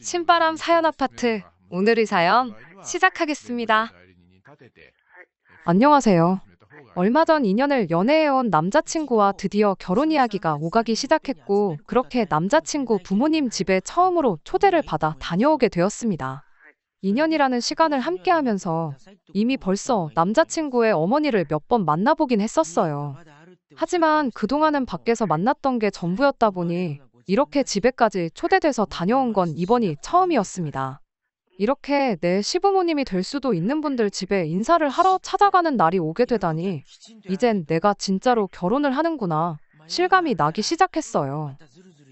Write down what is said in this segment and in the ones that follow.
신바람 사연 아파트. 오늘의 사연 시작하겠습니다. 안녕하세요. 얼마 전 2년을 연애해온 남자친구와 드디어 결혼 이야기가 오가기 시작했고, 그렇게 남자친구 부모님 집에 처음으로 초대를 받아 다녀오게 되었습니다. 2년이라는 시간을 함께하면서 이미 벌써 남자친구의 어머니를 몇 번 만나보긴 했었어요. 하지만 그동안은 밖에서 만났던 게 전부였다 보니 이렇게 집에까지 초대돼서 다녀온 건 이번이 처음이었습니다. 이렇게 내 시부모님이 될 수도 있는 분들 집에 인사를 하러 찾아가는 날이 오게 되다니, 이젠 내가 진짜로 결혼을 하는구나 실감이 나기 시작했어요.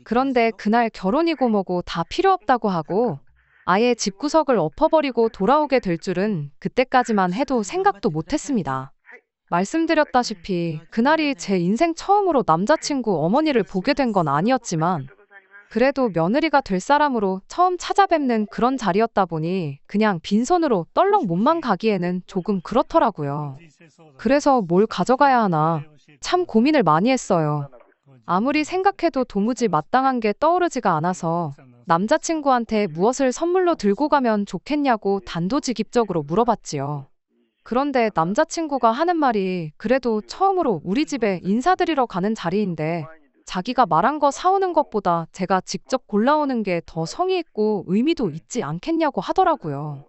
그런데 그날 결혼이고 뭐고 다 필요 없다고 하고 아예 집구석을 엎어버리고 돌아오게 될 줄은 그때까지만 해도 생각도 못했습니다. 말씀드렸다시피 그날이 제 인생 처음으로 남자친구 어머니를 보게 된 건 아니었지만, 그래도 며느리가 될 사람으로 처음 찾아뵙는 그런 자리였다 보니 그냥 빈손으로 떨렁 몸만 가기에는 조금 그렇더라고요. 그래서 뭘 가져가야 하나 참 고민을 많이 했어요. 아무리 생각해도 도무지 마땅한 게 떠오르지가 않아서 남자친구한테 무엇을 선물로 들고 가면 좋겠냐고 단도직입적으로 물어봤지요. 그런데 남자친구가 하는 말이, 그래도 처음으로 우리 집에 인사드리러 가는 자리인데 자기가 말한 거 사오는 것보다 제가 직접 골라오는 게 더 성의 있고 의미도 있지 않겠냐고 하더라고요.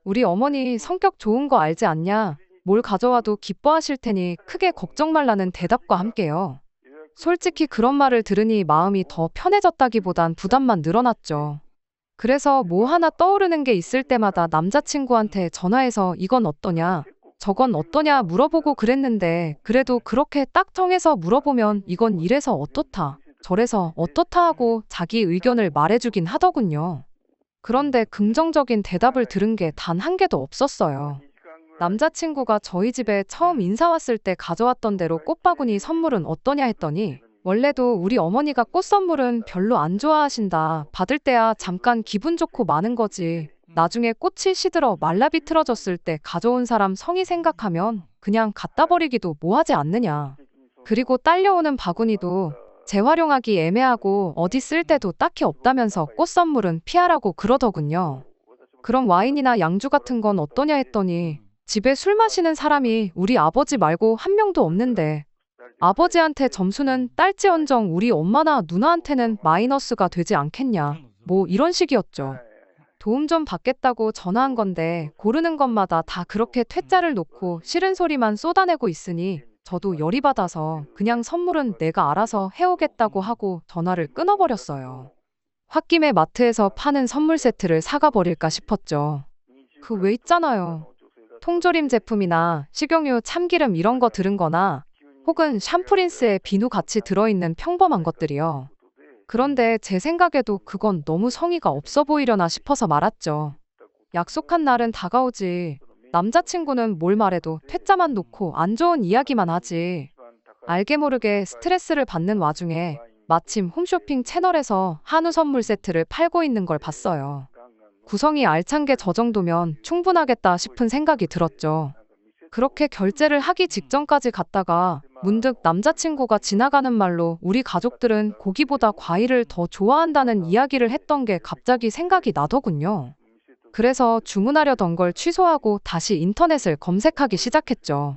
우리 어머니 성격 좋은 거 알지 않냐? 뭘 가져와도 기뻐하실 테니 크게 걱정 말라는 대답과 함께요. 솔직히 그런 말을 들으니 마음이 더 편해졌다기보단 부담만 늘어났죠. 그래서 뭐 하나 떠오르는 게 있을 때마다 남자친구한테 전화해서 이건 어떠냐, 저건 어떠냐 물어보고 그랬는데, 그래도 그렇게 딱 정해서 물어보면 이건 이래서 어떻다, 저래서 어떻다 하고 자기 의견을 말해주긴 하더군요. 그런데 긍정적인 대답을 들은 게 단 한 개도 없었어요. 남자친구가 저희 집에 처음 인사 왔을 때 가져왔던 대로 꽃바구니 선물은 어떠냐 했더니, 원래도 우리 어머니가 꽃 선물은 별로 안 좋아하신다, 받을 때야 잠깐 기분 좋고 마는 거지, 나중에 꽃이 시들어 말라 비틀어졌을 때 가져온 사람 성의 생각하면 그냥 갖다 버리기도 뭐하지 않느냐. 그리고 딸려오는 바구니도 재활용하기 애매하고 어디 쓸 데도 딱히 없다면서 꽃 선물은 피하라고 그러더군요. 그럼 와인이나 양주 같은 건 어떠냐 했더니, 집에 술 마시는 사람이 우리 아버지 말고 한 명도 없는데 아버지한테 점수는 딸지언정 우리 엄마나 누나한테는 마이너스가 되지 않겠냐, 뭐 이런 식이었죠. 도움 좀 받겠다고 전화한 건데 고르는 것마다 다 그렇게 퇴짜를 놓고 싫은 소리만 쏟아내고 있으니 저도 열이 받아서 그냥 선물은 내가 알아서 해오겠다고 하고 전화를 끊어버렸어요. 홧김에 마트에서 파는 선물 세트를 사가 버릴까 싶었죠. 그 왜 있잖아요. 통조림 제품이나 식용유, 참기름 이런 거 들은 거나 혹은 샴푸린스에 비누 같이 들어있는 평범한 것들이요. 그런데 제 생각에도 그건 너무 성의가 없어 보이려나 싶어서 말았죠. 약속한 날은 다가오지, 남자친구는 뭘 말해도 퇴짜만 놓고 안 좋은 이야기만 하지. 알게 모르게 스트레스를 받는 와중에 마침 홈쇼핑 채널에서 한우 선물 세트를 팔고 있는 걸 봤어요. 구성이 알찬 게 저 정도면 충분하겠다 싶은 생각이 들었죠. 그렇게 결제를 하기 직전까지 갔다가 문득 남자친구가 지나가는 말로 우리 가족들은 고기보다 과일을 더 좋아한다는 이야기를 했던 게 갑자기 생각이 나더군요. 그래서 주문하려던 걸 취소하고 다시 인터넷을 검색하기 시작했죠.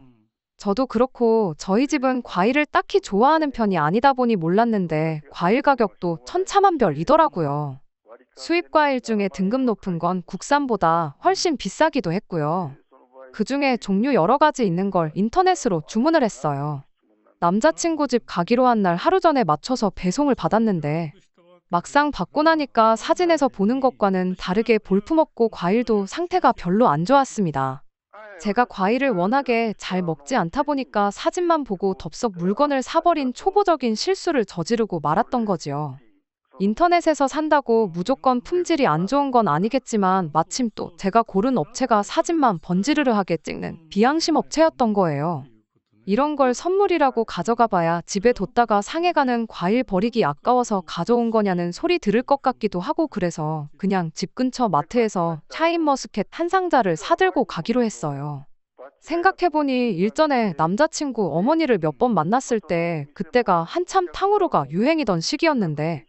저도 그렇고 저희 집은 과일을 딱히 좋아하는 편이 아니다 보니 몰랐는데 과일 가격도 천차만별이더라고요. 수입 과일 중에 등급 높은 건 국산보다 훨씬 비싸기도 했고요. 그중에 종류 여러 가지 있는 걸 인터넷으로 주문을 했어요. 남자친구 집 가기로 한 날 하루 전에 맞춰서 배송을 받았는데 막상 받고 나니까 사진에서 보는 것과는 다르게 볼품없고 과일도 상태가 별로 안 좋았습니다. 제가 과일을 워낙에 잘 먹지 않다 보니까 사진만 보고 덥석 물건을 사버린 초보적인 실수를 저지르고 말았던 거지요. 인터넷에서 산다고 무조건 품질이 안 좋은 건 아니겠지만 마침 또 제가 고른 업체가 사진만 번지르르하게 찍는 비양심 업체였던 거예요. 이런 걸 선물이라고 가져가 봐야 집에 뒀다가 상해가는 과일 버리기 아까워서 가져온 거냐는 소리 들을 것 같기도 하고, 그래서 그냥 집 근처 마트에서 샤인머스켓 한 상자를 사들고 가기로 했어요. 생각해보니 일전에 남자친구 어머니를 몇 번 만났을 때 그때가 한참 탕후루가 유행이던 시기였는데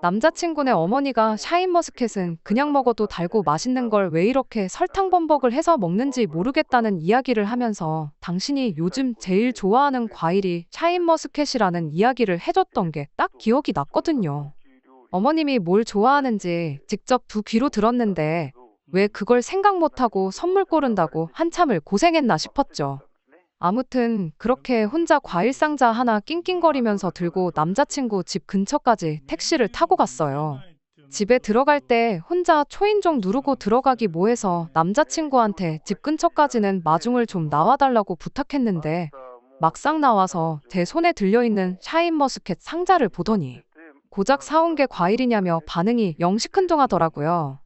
남자친구네 어머니가 샤인머스켓은 그냥 먹어도 달고 맛있는 걸 왜 이렇게 설탕범벅을 해서 먹는지 모르겠다는 이야기를 하면서 당신이 요즘 제일 좋아하는 과일이 샤인머스켓이라는 이야기를 해줬던 게 딱 기억이 났거든요. 어머님이 뭘 좋아하는지 직접 두 귀로 들었는데 왜 그걸 생각 못하고 선물 고른다고 한참을 고생했나 싶었죠. 아무튼 그렇게 혼자 과일 상자 하나 낑낑거리면서 들고 남자친구 집 근처까지 택시를 타고 갔어요. 집에 들어갈 때 혼자 초인종 누르고 들어가기 뭐해서 남자친구한테 집 근처까지는 마중을 좀 나와달라고 부탁했는데 막상 나와서 제 손에 들려있는 샤인머스켓 상자를 보더니 고작 사온 게 과일이냐며 반응이 영 시큰둥하더라고요.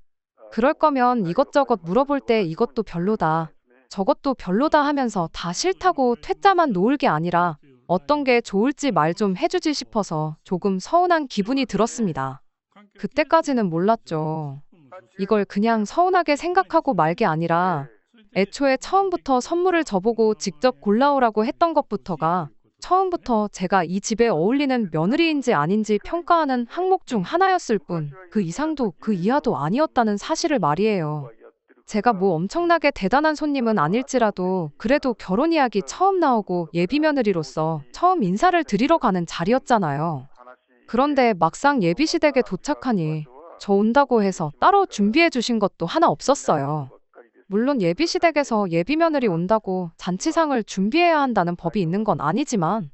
그럴 거면 이것저것 물어볼 때 이것도 별로다, 저것도 별로다 하면서 다 싫다고 퇴짜만 놓을 게 아니라 어떤 게 좋을지 말 좀 해주지 싶어서 조금 서운한 기분이 들었습니다. 그때까지는 몰랐죠. 이걸 그냥 서운하게 생각하고 말 게 아니라 애초에 처음부터 선물을 저보고 직접 골라오라고 했던 것부터가 처음부터 제가 이 집에 어울리는 며느리인지 아닌지 평가하는 항목 중 하나였을 뿐 그 이상도 그 이하도 아니었다는 사실을 말이에요. 제가 뭐 엄청나게 대단한 손님은 아닐지라도 그래도 결혼 이야기 처음 나오고 예비며느리로서 처음 인사를 드리러 가는 자리였잖아요. 그런데 막상 예비시댁에 도착하니 저 온다고 해서 따로 준비해 주신 것도 하나 없었어요. 물론 예비시댁에서 예비며느리 온다고 잔치상을 준비해야 한다는 법이 있는 건 아니지만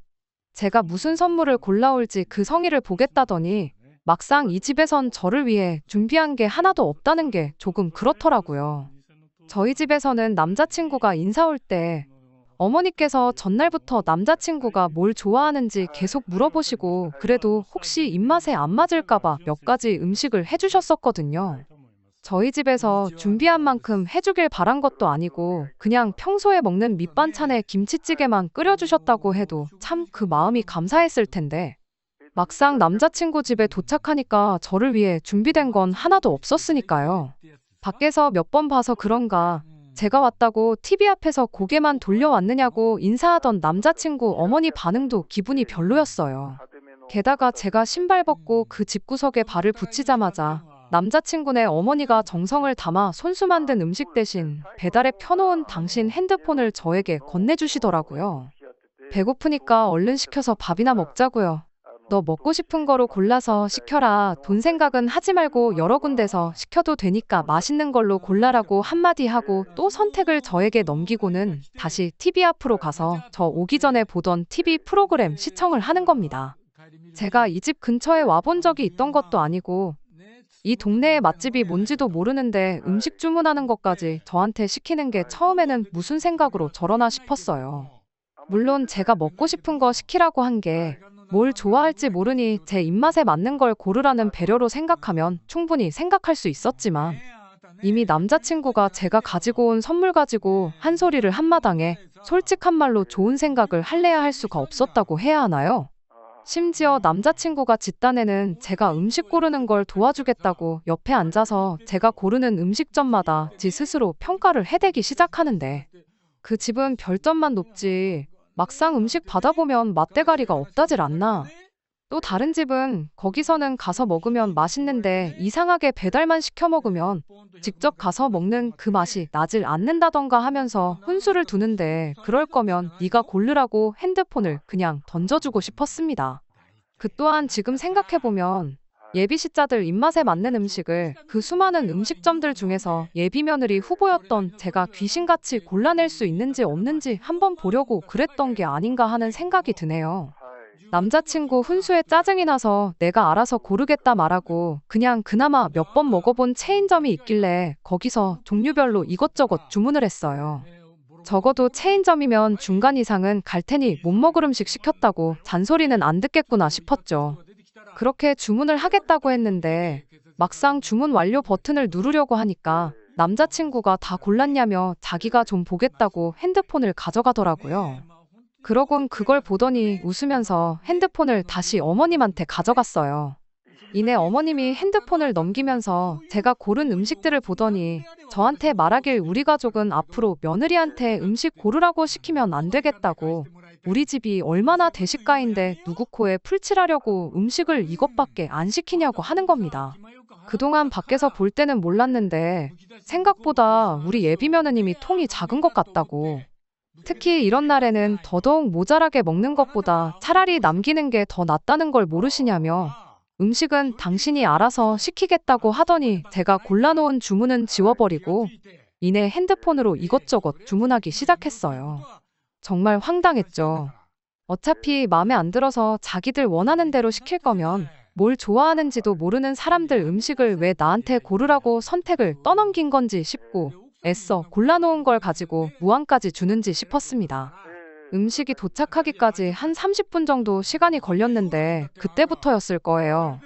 제가 무슨 선물을 골라올지 그 성의를 보겠다더니 막상 이 집에선 저를 위해 준비한 게 하나도 없다는 게 조금 그렇더라고요. 저희 집에서는 남자친구가 인사 올 때 어머니께서 전날부터 남자친구가 뭘 좋아하는지 계속 물어보시고 그래도 혹시 입맛에 안 맞을까봐 몇 가지 음식을 해주셨었거든요. 저희 집에서 준비한 만큼 해주길 바란 것도 아니고 그냥 평소에 먹는 밑반찬에 김치찌개만 끓여주셨다고 해도 참 그 마음이 감사했을 텐데 막상 남자친구 집에 도착하니까 저를 위해 준비된 건 하나도 없었으니까요. 밖에서 몇 번 봐서 그런가 제가 왔다고 TV 앞에서 고개만 돌려왔느냐고 인사하던 남자친구 어머니 반응도 기분이 별로였어요. 게다가 제가 신발 벗고 그 집구석에 발을 붙이자마자 남자친구네 어머니가 정성을 담아 손수 만든 음식 대신 배달에 펴놓은 당신 핸드폰을 저에게 건네주시더라고요. 배고프니까 얼른 시켜서 밥이나 먹자고요. 너 먹고 싶은 거로 골라서 시켜라. 돈 생각은 하지 말고 여러 군데서 시켜도 되니까 맛있는 걸로 골라라고 한마디 하고 또 선택을 저에게 넘기고는 다시 TV 앞으로 가서 저 오기 전에 보던 TV 프로그램 시청을 하는 겁니다. 제가 이 집 근처에 와본 적이 있던 것도 아니고 이 동네의 맛집이 뭔지도 모르는데 음식 주문하는 것까지 저한테 시키는 게 처음에는 무슨 생각으로 저러나 싶었어요. 물론 제가 먹고 싶은 거 시키라고 한 게 뭘 좋아할지 모르니 제 입맛에 맞는 걸 고르라는 배려로 생각하면 충분히 생각할 수 있었지만 이미 남자친구가 제가 가지고 온 선물 가지고 한 소리를 한마당에 솔직한 말로 좋은 생각을 할래야 할 수가 없었다고 해야 하나요? 심지어 남자친구가 집단에는 제가 음식 고르는 걸 도와주겠다고 옆에 앉아서 제가 고르는 음식점마다 지 스스로 평가를 해대기 시작하는데 그 집은 별점만 높지 막상 음식 받아보면 맛대가리가 없다질 않나. 또 다른 집은 거기서는 가서 먹으면 맛있는데 이상하게 배달만 시켜 먹으면 직접 가서 먹는 그 맛이 나질 않는다던가 하면서 훈수를 두는데 그럴 거면 네가 고르라고 핸드폰을 그냥 던져주고 싶었습니다. 그 또한 지금 생각해보면 예비시자들 입맛에 맞는 음식을 그 수많은 음식점들 중에서 예비며느리 후보였던 제가 귀신같이 골라낼 수 있는지 없는지 한번 보려고 그랬던 게 아닌가 하는 생각이 드네요. 남자친구 훈수에 짜증이 나서 내가 알아서 고르겠다 말하고 그냥 그나마 몇 번 먹어본 체인점이 있길래 거기서 종류별로 이것저것 주문을 했어요. 적어도 체인점이면 중간 이상은 갈 테니 못 먹을 음식 시켰다고 잔소리는 안 듣겠구나 싶었죠. 그렇게 주문을 하겠다고 했는데 막상 주문 완료 버튼을 누르려고 하니까 남자친구가 다 골랐냐며 자기가 좀 보겠다고 핸드폰을 가져가더라고요. 그러곤 그걸 보더니 웃으면서 핸드폰을 다시 어머님한테 가져갔어요. 이내 어머님이 핸드폰을 넘기면서 제가 고른 음식들을 보더니 저한테 말하길 우리 가족은 앞으로 며느리한테 음식 고르라고 시키면 안 되겠다고 우리 집이 얼마나 대식가인데 누구 코에 풀칠하려고 음식을 이것밖에 안 시키냐고 하는 겁니다. 그동안 밖에서 볼 때는 몰랐는데 생각보다 우리 예비 며느님이 통이 작은 것 같다고. 특히 이런 날에는 더더욱 모자라게 먹는 것보다 차라리 남기는 게 더 낫다는 걸 모르시냐며 음식은 당신이 알아서 시키겠다고 하더니 제가 골라놓은 주문은 지워버리고 이내 핸드폰으로 이것저것 주문하기 시작했어요. 정말 황당했죠. 어차피 마음에 안 들어서 자기들 원하는 대로 시킬 거면 뭘 좋아하는지도 모르는 사람들 음식을 왜 나한테 고르라고 선택을 떠넘긴 건지 싶고 애써 골라놓은 걸 가지고 무한까지 주는지 싶었습니다. 음식이 도착하기까지 한 30분 정도 시간이 걸렸는데 그때부터였을 거예요.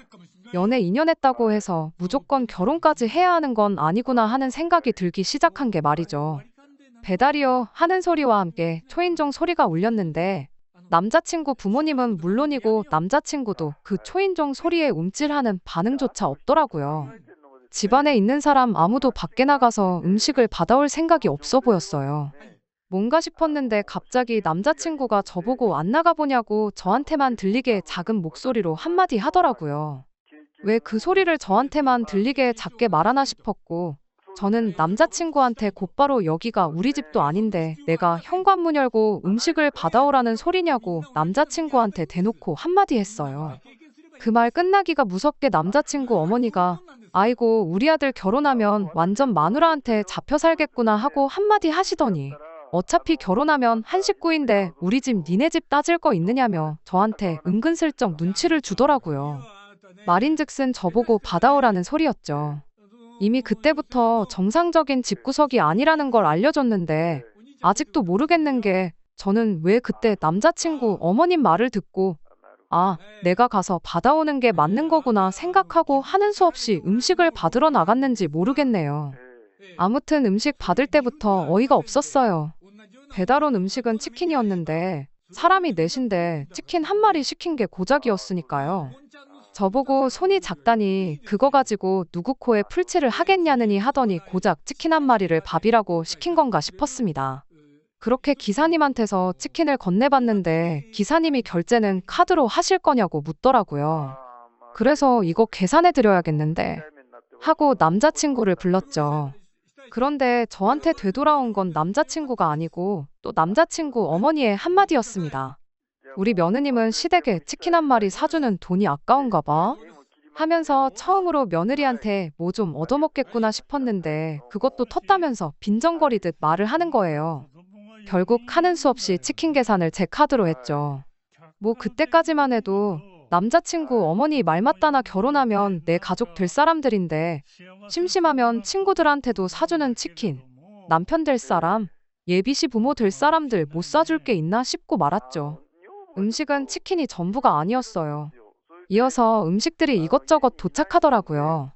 연애 2년 했다고 해서 무조건 결혼까지 해야 하는 건 아니구나 하는 생각이 들기 시작한 게 말이죠. 배달이요 하는 소리와 함께 초인종 소리가 울렸는데 남자친구 부모님은 물론이고 남자친구도 그 초인종 소리에 움찔하는 반응조차 없더라고요. 집안에 있는 사람 아무도 밖에 나가서 음식을 받아올 생각이 없어 보였어요. 뭔가 싶었는데 갑자기 남자친구가 저보고 안 나가보냐고 저한테만 들리게 작은 목소리로 한마디 하더라고요. 왜 그 소리를 저한테만 들리게 작게 말하나 싶었고 저는 남자친구한테 곧바로 여기가 우리 집도 아닌데 내가 현관문 열고 음식을 받아오라는 소리냐고 남자친구한테 대놓고 한마디 했어요. 그 말 끝나기가 무섭게 남자친구 어머니가 아이고 우리 아들 결혼하면 완전 마누라한테 잡혀 살겠구나 하고 한마디 하시더니 어차피 결혼하면 한 식구인데 우리 집 니네 집 따질 거 있느냐며 저한테 은근슬쩍 눈치를 주더라고요. 말인즉슨 저보고 받아오라는 소리였죠. 이미 그때부터 정상적인 집구석이 아니라는 걸 알려줬는데 아직도 모르겠는 게 저는 왜 그때 남자친구 어머님 말을 듣고 아, 내가 가서 받아오는 게 맞는 거구나 생각하고 하는 수 없이 음식을 받으러 나갔는지 모르겠네요. 아무튼 음식 받을 때부터 어이가 없었어요. 배달 온 음식은 치킨이었는데 사람이 넷인데 치킨 한 마리 시킨 게 고작이었으니까요. 저보고 손이 작다니 그거 가지고 누구 코에 풀칠을 하겠냐느니 하더니 고작 치킨 한 마리를 밥이라고 시킨 건가 싶었습니다. 그렇게 기사님한테서 치킨을 건네봤는데 기사님이 결제는 카드로 하실 거냐고 묻더라고요. 그래서 이거 계산해 드려야겠는데 하고 남자친구를 불렀죠. 그런데 저한테 되돌아온 건 남자친구가 아니고 또 남자친구 어머니의 한마디였습니다. 우리 며느님은 시댁에 치킨 한 마리 사주는 돈이 아까운가 봐? 하면서 처음으로 며느리한테 뭐 좀 얻어먹겠구나 싶었는데 그것도 텄다면서 빈정거리듯 말을 하는 거예요. 결국 하는 수 없이 치킨 계산을 제 카드로 했죠. 뭐 그때까지만 해도 남자친구 어머니 말 맞다나 결혼하면 내 가족 될 사람들인데 심심하면 친구들한테도 사주는 치킨, 남편 될 사람, 예비시 부모 될 사람들 못 사줄 게 있나 싶고 말았죠. 음식은 치킨이 전부가 아니었어요. 이어서 음식들이 이것저것 도착하더라고요.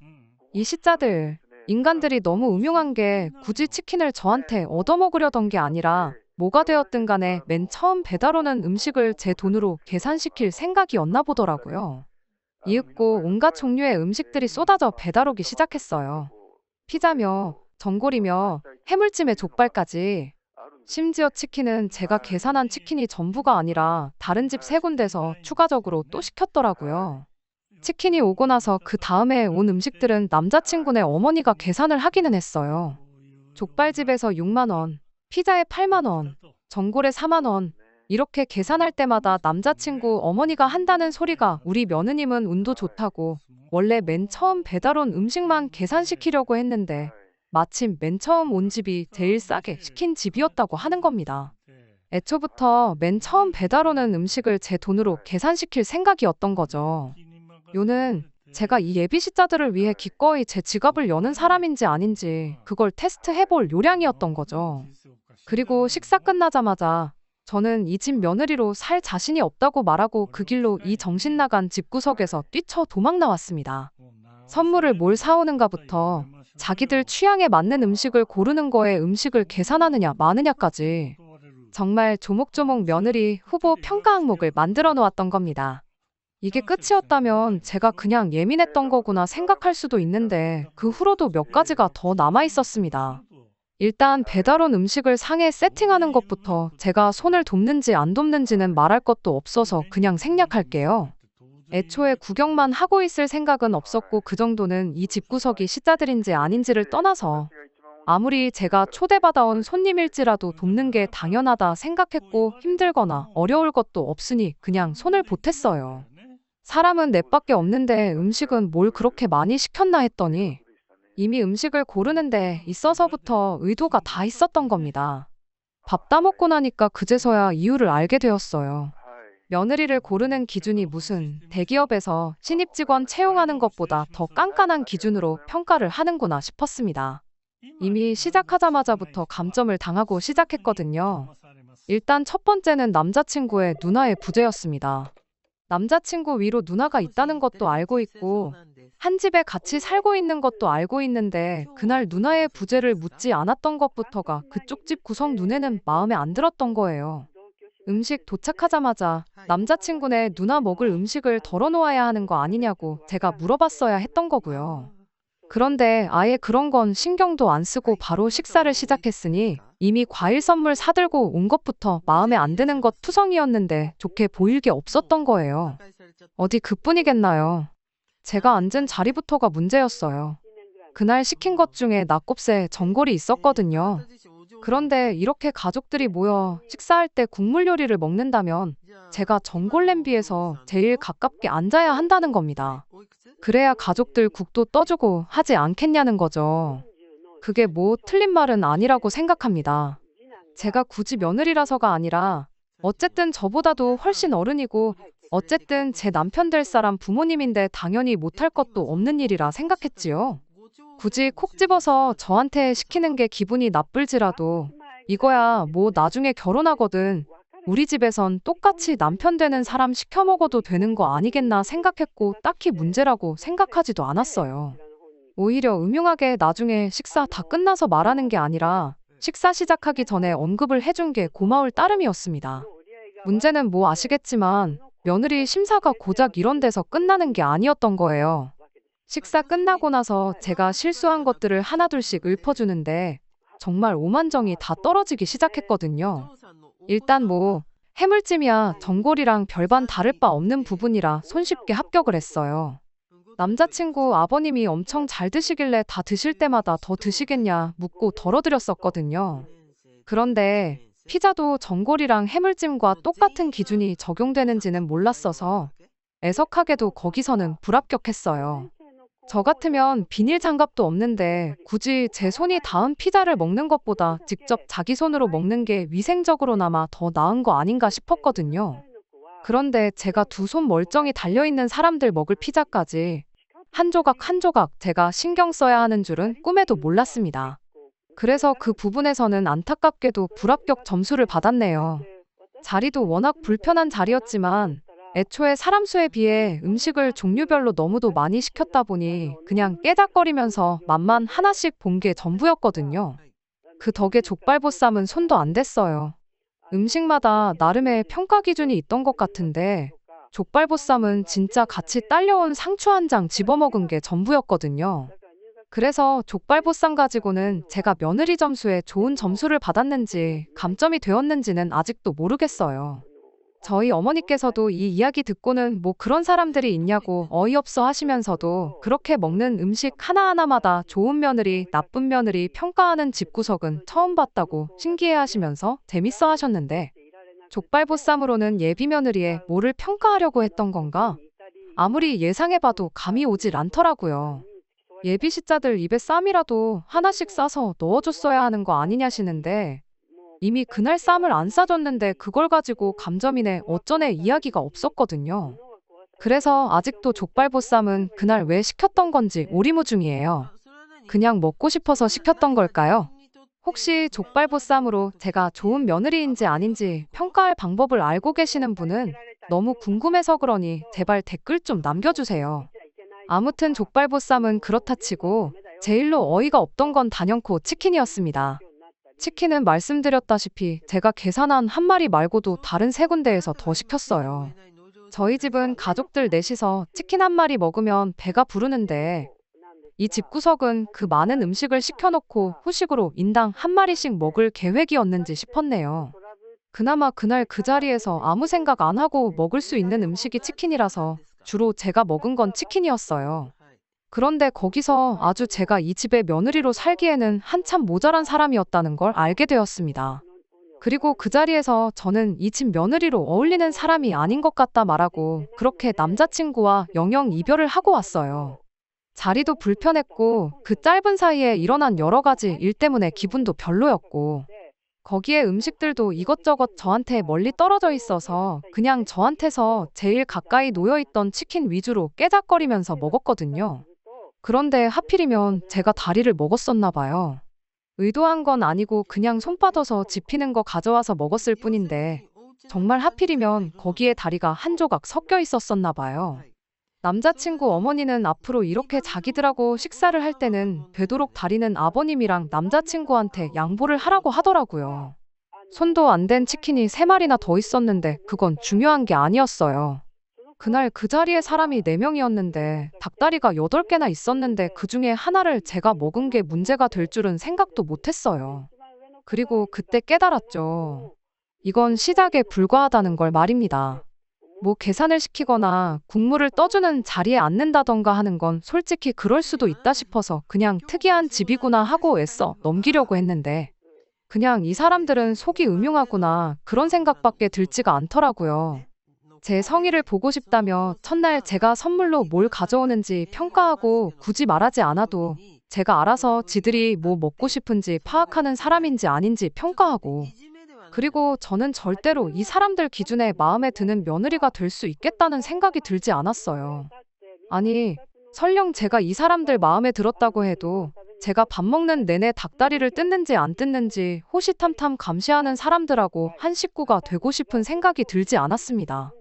이 시짜들, 인간들이 너무 음흉한 게 굳이 치킨을 저한테 얻어먹으려던 게 아니라 뭐가 되었든 간에 맨 처음 배달 오는 음식을 제 돈으로 계산시킬 생각이었나 보더라고요. 이윽고 온갖 종류의 음식들이 쏟아져 배달 오기 시작했어요. 피자며 전골이며 해물찜에 족발까지. 심지어 치킨은 제가 계산한 치킨이 전부가 아니라 다른 집 3군데서 추가적으로 또 시켰더라고요. 치킨이 오고 나서 그 다음에 온 음식들은 남자친구네 어머니가 계산을 하기는 했어요. 족발집에서 6만 원, 피자에 8만 원, 전골에 4만 원, 이렇게 계산할 때마다 남자친구 어머니가 한다는 소리가 우리 며느님은 운도 좋다고 원래 맨 처음 배달 온 음식만 계산시키려고 했는데 마침 맨 처음 온 집이 제일 싸게 시킨 집이었다고 하는 겁니다. 애초부터 맨 처음 배달 오는 음식을 제 돈으로 계산시킬 생각이었던 거죠. 요는 제가 이 예비시자들을 위해 기꺼이 제 지갑을 여는 사람인지 아닌지 그걸 테스트해볼 요량이었던 거죠. 그리고 식사 끝나자마자 저는 이 집 며느리로 살 자신이 없다고 말하고 그 길로 이 정신 나간 집구석에서 뛰쳐 도망 나왔습니다. 선물을 뭘 사오는가부터 자기들 취향에 맞는 음식을 고르는 거에 음식을 계산하느냐 마느냐까지 정말 조목조목 며느리 후보 평가 항목을 만들어 놓았던 겁니다. 이게 끝이었다면 제가 그냥 예민했던 거구나 생각할 수도 있는데 그 후로도 몇 가지가 더 남아 있었습니다. 일단 배달 온 음식을 상에 세팅하는 것부터 제가 손을 돕는지 안 돕는지는 말할 것도 없어서 그냥 생략할게요. 애초에 구경만 하고 있을 생각은 없었고 그 정도는 이 집구석이 시자들인지 아닌지를 떠나서 아무리 제가 초대받아온 손님일지라도 돕는 게 당연하다 생각했고 힘들거나 어려울 것도 없으니 그냥 손을 보탰어요. 사람은 넷밖에 없는데 음식은 뭘 그렇게 많이 시켰나 했더니 이미 음식을 고르는데 있어서부터 의도가 다 있었던 겁니다. 밥 따먹고 나니까 그제서야 이유를 알게 되었어요. 며느리를 고르는 기준이 무슨 대기업에서 신입 직원 채용하는 것보다 더 깐깐한 기준으로 평가를 하는구나 싶었습니다. 이미 시작하자마자부터 감점을 당하고 시작했거든요. 일단 첫 번째는 남자친구의 누나의 부재였습니다. 남자친구 위로 누나가 있다는 것도 알고 있고 한 집에 같이 살고 있는 것도 알고 있는데 그날 누나의 부재를 묻지 않았던 것부터가 그쪽 집 구성 눈에는 마음에 안 들었던 거예요. 음식 도착하자마자 남자친구네 누나 먹을 음식을 덜어놓아야 하는 거 아니냐고 제가 물어봤어야 했던 거고요. 그런데 아예 그런 건 신경도 안 쓰고 바로 식사를 시작했으니 이미 과일 선물 사들고 온 것부터 마음에 안 드는 것 투성이었는데 좋게 보일 게 없었던 거예요. 어디 그뿐이겠나요? 제가 앉은 자리부터가 문제였어요. 그날 시킨 것 중에 낙곱새 전골이 있었거든요. 그런데 이렇게 가족들이 모여 식사할 때 국물 요리를 먹는다면 제가 전골 냄비에서 제일 가깝게 앉아야 한다는 겁니다. 그래야 가족들 국도 떠주고 하지 않겠냐는 거죠. 그게 뭐 틀린 말은 아니라고 생각합니다. 제가 굳이 며느리라서가 아니라 어쨌든 저보다도 훨씬 어른이고 어쨌든 제 남편 될 사람 부모님인데 당연히 못할 것도 없는 일이라 생각했지요. 굳이 콕 집어서 저한테 시키는 게 기분이 나쁠지라도 이거야 뭐 나중에 결혼하거든 우리 집에선 똑같이 남편 되는 사람 시켜 먹어도 되는 거 아니겠나 생각했고 딱히 문제라고 생각하지도 않았어요. 오히려 음흉하게 나중에 식사 다 끝나서 말하는 게 아니라 식사 시작하기 전에 언급을 해준 게 고마울 따름이었습니다. 문제는 뭐 아시겠지만 며느리 심사가 고작 이런 데서 끝나는 게 아니었던 거예요. 식사 끝나고 나서 제가 실수한 것들을 하나둘씩 읊어주는데 정말 오만정이 다 떨어지기 시작했거든요. 일단 뭐 해물찜이야 전골이랑 별반 다를 바 없는 부분이라 손쉽게 합격을 했어요. 남자친구 아버님이 엄청 잘 드시길래 다 드실 때마다 더 드시겠냐 묻고 덜어드렸었거든요. 그런데 피자도 전골이랑 해물찜과 똑같은 기준이 적용되는지는 몰랐어서 애석하게도 거기서는 불합격했어요. 저 같으면 비닐 장갑도 없는데 굳이 제 손이 닿은 피자를 먹는 것보다 직접 자기 손으로 먹는 게 위생적으로나마 더 나은 거 아닌가 싶었거든요. 그런데 제가 두 손 멀쩡히 달려있는 사람들 먹을 피자까지 한 조각 한 조각 제가 신경 써야 하는 줄은 꿈에도 몰랐습니다. 그래서 그 부분에서는 안타깝게도 불합격 점수를 받았네요. 자리도 워낙 불편한 자리였지만 애초에 사람 수에 비해 음식을 종류별로 너무도 많이 시켰다 보니 그냥 깨작거리면서 맛만 하나씩 본 게 전부였거든요. 그 덕에 족발보쌈은 손도 안 댔어요. 음식마다 나름의 평가 기준이 있던 것 같은데 족발보쌈은 진짜 같이 딸려온 상추 한 장 집어먹은 게 전부였거든요. 그래서 족발보쌈 가지고는 제가 며느리 점수에 좋은 점수를 받았는지 감점이 되었는지는 아직도 모르겠어요. 저희 어머니께서도 이 이야기 듣고는 뭐 그런 사람들이 있냐고 어이없어 하시면서도 그렇게 먹는 음식 하나하나마다 좋은 며느리, 나쁜 며느리 평가하는 집구석은 처음 봤다고 신기해 하시면서 재밌어 하셨는데 족발보쌈으로는 예비 며느리의 뭐를 평가하려고 했던 건가? 아무리 예상해봐도 감이 오질 않더라고요. 예비 시자들 입에 쌈이라도 하나씩 싸서 넣어줬어야 하는 거 아니냐시는데 이미 그날 쌈을 안 싸줬는데 그걸 가지고 감점이네 어쩌네 이야기가 없었거든요. 그래서 아직도 족발보쌈은 그날 왜 시켰던 건지 오리무중이에요. 그냥 먹고 싶어서 시켰던 걸까요? 혹시 족발보쌈으로 제가 좋은 며느리인지 아닌지 평가할 방법을 알고 계시는 분은 너무 궁금해서 그러니 제발 댓글 좀 남겨주세요. 아무튼 족발보쌈은 그렇다 치고 제일로 어이가 없던 건 단연코 치킨이었습니다. 치킨은 말씀드렸다시피 제가 계산한 한 마리 말고도 다른 세 군데에서 더 시켰어요. 저희 집은 가족들 넷이서 치킨 한 마리 먹으면 배가 부르는데 이 집구석은 그 많은 음식을 시켜놓고 후식으로 인당 한 마리씩 먹을 계획이었는지 싶었네요. 그나마 그날 그 자리에서 아무 생각 안 하고 먹을 수 있는 음식이 치킨이라서 주로 제가 먹은 건 치킨이었어요. 그런데 거기서 아주 제가 이 집의 며느리로 살기에는 한참 모자란 사람이었다는 걸 알게 되었습니다. 그리고 그 자리에서 저는 이 집 며느리로 어울리는 사람이 아닌 것 같다 말하고 그렇게 남자친구와 영영 이별을 하고 왔어요. 자리도 불편했고 그 짧은 사이에 일어난 여러 가지 일 때문에 기분도 별로였고 거기에 음식들도 이것저것 저한테 멀리 떨어져 있어서 그냥 저한테서 제일 가까이 놓여있던 치킨 위주로 깨작거리면서 먹었거든요. 그런데 하필이면 제가 다리를 먹었었나 봐요. 의도한 건 아니고 그냥 손 빠져서 집히는 거 가져와서 먹었을 뿐인데 정말 하필이면 거기에 다리가 한 조각 섞여 있었었나 봐요. 남자친구 어머니는 앞으로 이렇게 자기들하고 식사를 할 때는 되도록 다리는 아버님이랑 남자친구한테 양보를 하라고 하더라고요. 손도 안 댄 치킨이 3마리나 더 있었는데 그건 중요한 게 아니었어요. 그날 그 자리에 사람이 4명이었는데 닭다리가 8개나 있었는데 그중에 하나를 제가 먹은 게 문제가 될 줄은 생각도 못했어요. 그리고 그때 깨달았죠. 이건 시작에 불과하다는 걸 말입니다. 뭐 계산을 시키거나 국물을 떠주는 자리에 앉는다던가 하는 건 솔직히 그럴 수도 있다 싶어서 그냥 특이한 집이구나 하고 애써 넘기려고 했는데 그냥 이 사람들은 속이 음흉하구나 그런 생각밖에 들지가 않더라고요. 제 성의를 보고 싶다며 첫날 제가 선물로 뭘 가져오는지 평가하고 굳이 말하지 않아도 제가 알아서 지들이 뭐 먹고 싶은지 파악하는 사람인지 아닌지 평가하고 그리고 저는 절대로 이 사람들 기준에 마음에 드는 며느리가 될 수 있겠다는 생각이 들지 않았어요. 아니, 설령 제가 이 사람들 마음에 들었다고 해도 제가 밥 먹는 내내 닭다리를 뜯는지 안 뜯는지 호시탐탐 감시하는 사람들하고 한 식구가 되고 싶은 생각이 들지 않았습니다.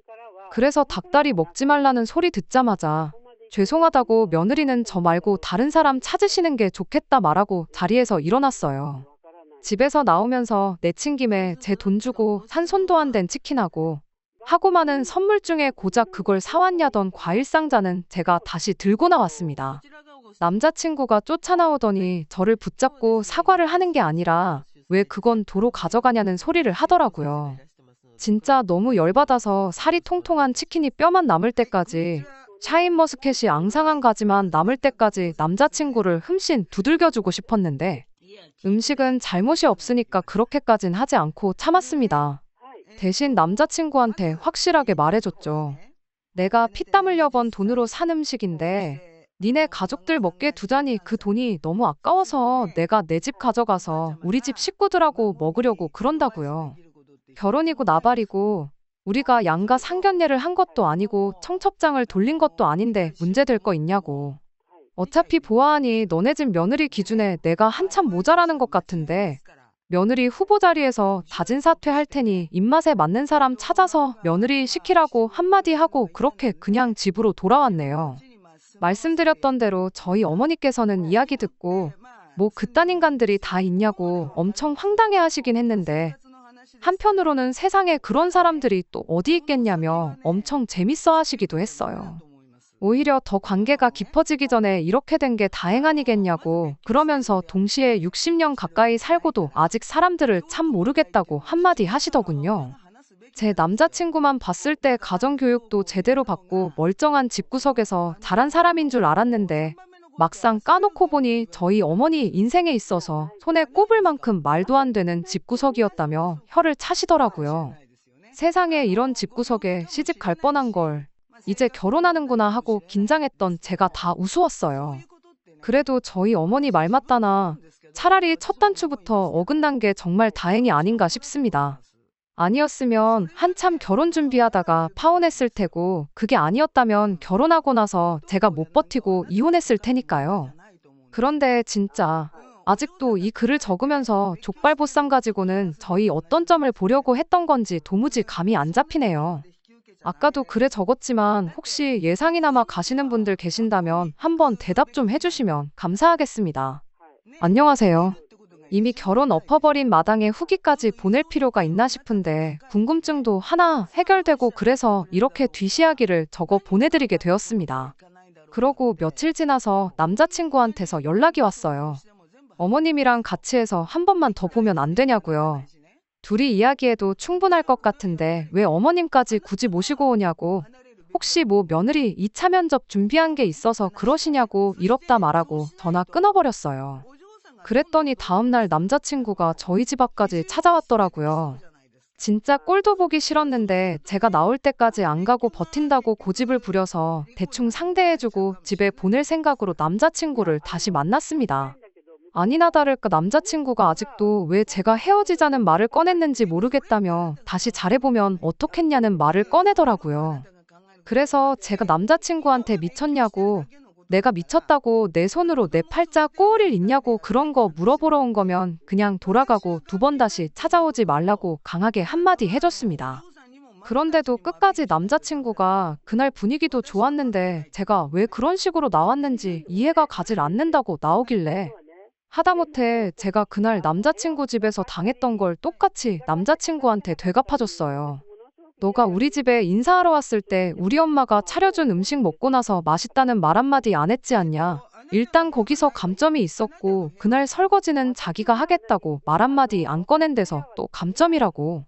그래서 닭다리 먹지 말라는 소리 듣자마자 죄송하다고 며느리는 저 말고 다른 사람 찾으시는 게 좋겠다 말하고 자리에서 일어났어요. 집에서 나오면서 내친 김에 제 돈 주고 산 손도 안 댄 치킨하고 하고 많은 선물 중에 고작 그걸 사왔냐던 과일 상자는 제가 다시 들고 나왔습니다. 남자친구가 쫓아나오더니 저를 붙잡고 사과를 하는 게 아니라 왜 그건 도로 가져가냐는 소리를 하더라고요. 진짜 너무 열받아서 살이 통통한 치킨이 뼈만 남을 때까지 샤인머스켓이 앙상한 가지만 남을 때까지 남자친구를 흠씬 두들겨주고 싶었는데 음식은 잘못이 없으니까 그렇게까진 하지 않고 참았습니다. 대신 남자친구한테 확실하게 말해줬죠. 내가 피땀 흘려 번 돈으로 산 음식인데 니네 가족들 먹게 두자니 그 돈이 너무 아까워서 내가 내 집 가져가서 우리 집 식구들하고 먹으려고 그런다고요. 결혼이고 나발이고 우리가 양가 상견례를 한 것도 아니고 청첩장을 돌린 것도 아닌데 문제될 거 있냐고. 어차피 보아하니 너네 집 며느리 기준에 내가 한참 모자라는 것 같은데 며느리 후보 자리에서 다진 사퇴할 테니 입맛에 맞는 사람 찾아서 며느리 시키라고 한마디 하고 그렇게 그냥 집으로 돌아왔네요. 말씀드렸던 대로 저희 어머니께서는 이야기 듣고 뭐 그딴 인간들이 다 있냐고 엄청 황당해 하시긴 했는데 한편으로는 세상에 그런 사람들이 또 어디 있겠냐며 엄청 재밌어 하시기도 했어요. 오히려 더 관계가 깊어지기 전에 이렇게 된 게 다행 아니겠냐고 그러면서 동시에 60년 가까이 살고도 아직 사람들을 참 모르겠다고 한마디 하시더군요. 제 남자친구만 봤을 때 가정교육도 제대로 받고 멀쩡한 집구석에서 자란 사람인 줄 알았는데 막상 까놓고 보니 저희 어머니 인생에 있어서 손에 꼽을 만큼 말도 안 되는 집구석이었다며 혀를 차시더라고요. 세상에 이런 집구석에 시집 갈 뻔한 걸 이제 결혼하는구나 하고 긴장했던 제가 다 우스웠어요. 그래도 저희 어머니 말 맞다나 차라리 첫 단추부터 어긋난 게 정말 다행이 아닌가 싶습니다. 아니었으면 한참 결혼 준비하다가 파혼했을 테고 그게 아니었다면 결혼하고 나서 제가 못 버티고 이혼했을 테니까요. 그런데 진짜 아직도 이 글을 적으면서 족발보쌈 가지고는 저희 어떤 점을 보려고 했던 건지 도무지 감이 안 잡히네요. 아까도 글에 적었지만 혹시 예상이나마 가시는 분들 계신다면 한번 대답 좀 해주시면 감사하겠습니다. 안녕하세요. 이미 결혼 엎어버린 마당에 후기까지 보낼 필요가 있나 싶은데 궁금증도 하나 해결되고 그래서 이렇게 뒷이야기를 적어 보내드리게 되었습니다. 그러고 며칠 지나서 남자친구한테서 연락이 왔어요. 어머님이랑 같이 해서 한 번만 더 보면 안 되냐고요. 둘이 이야기해도 충분할 것 같은데 왜 어머님까지 굳이 모시고 오냐고. 혹시 뭐 며느리 2차 면접 준비한 게 있어서 그러시냐고 이럽다 말하고 전화 끊어버렸어요. 그랬더니 다음날 남자친구가 저희 집 앞까지 찾아왔더라고요. 진짜 꼴도 보기 싫었는데 제가 나올 때까지 안 가고 버틴다고 고집을 부려서 대충 상대해주고 집에 보낼 생각으로 남자친구를 다시 만났습니다. 아니나 다를까 남자친구가 아직도 왜 제가 헤어지자는 말을 꺼냈는지 모르겠다며 다시 잘해보면 어떻겠냐는 말을 꺼내더라고요. 그래서 제가 남자친구한테 미쳤냐고, 내가 미쳤다고 내 손으로 내 팔자 꼬을 일 있냐고 그런 거 물어보러 온 거면 그냥 돌아가고 두 번 다시 찾아오지 말라고 강하게 한마디 해줬습니다. 그런데도 끝까지 남자친구가 그날 분위기도 좋았는데 제가 왜 그런 식으로 나왔는지 이해가 가질 않는다고 나오길래 하다못해 제가 그날 남자친구 집에서 당했던 걸 똑같이 남자친구한테 되갚아줬어요. 너가 우리 집에 인사하러 왔을 때 우리 엄마가 차려준 음식 먹고 나서 맛있다는 말 한마디 안 했지 않냐. 일단 거기서 감점이 있었고 그날 설거지는 자기가 하겠다고 말 한마디 안 꺼낸 데서 또 감점이라고.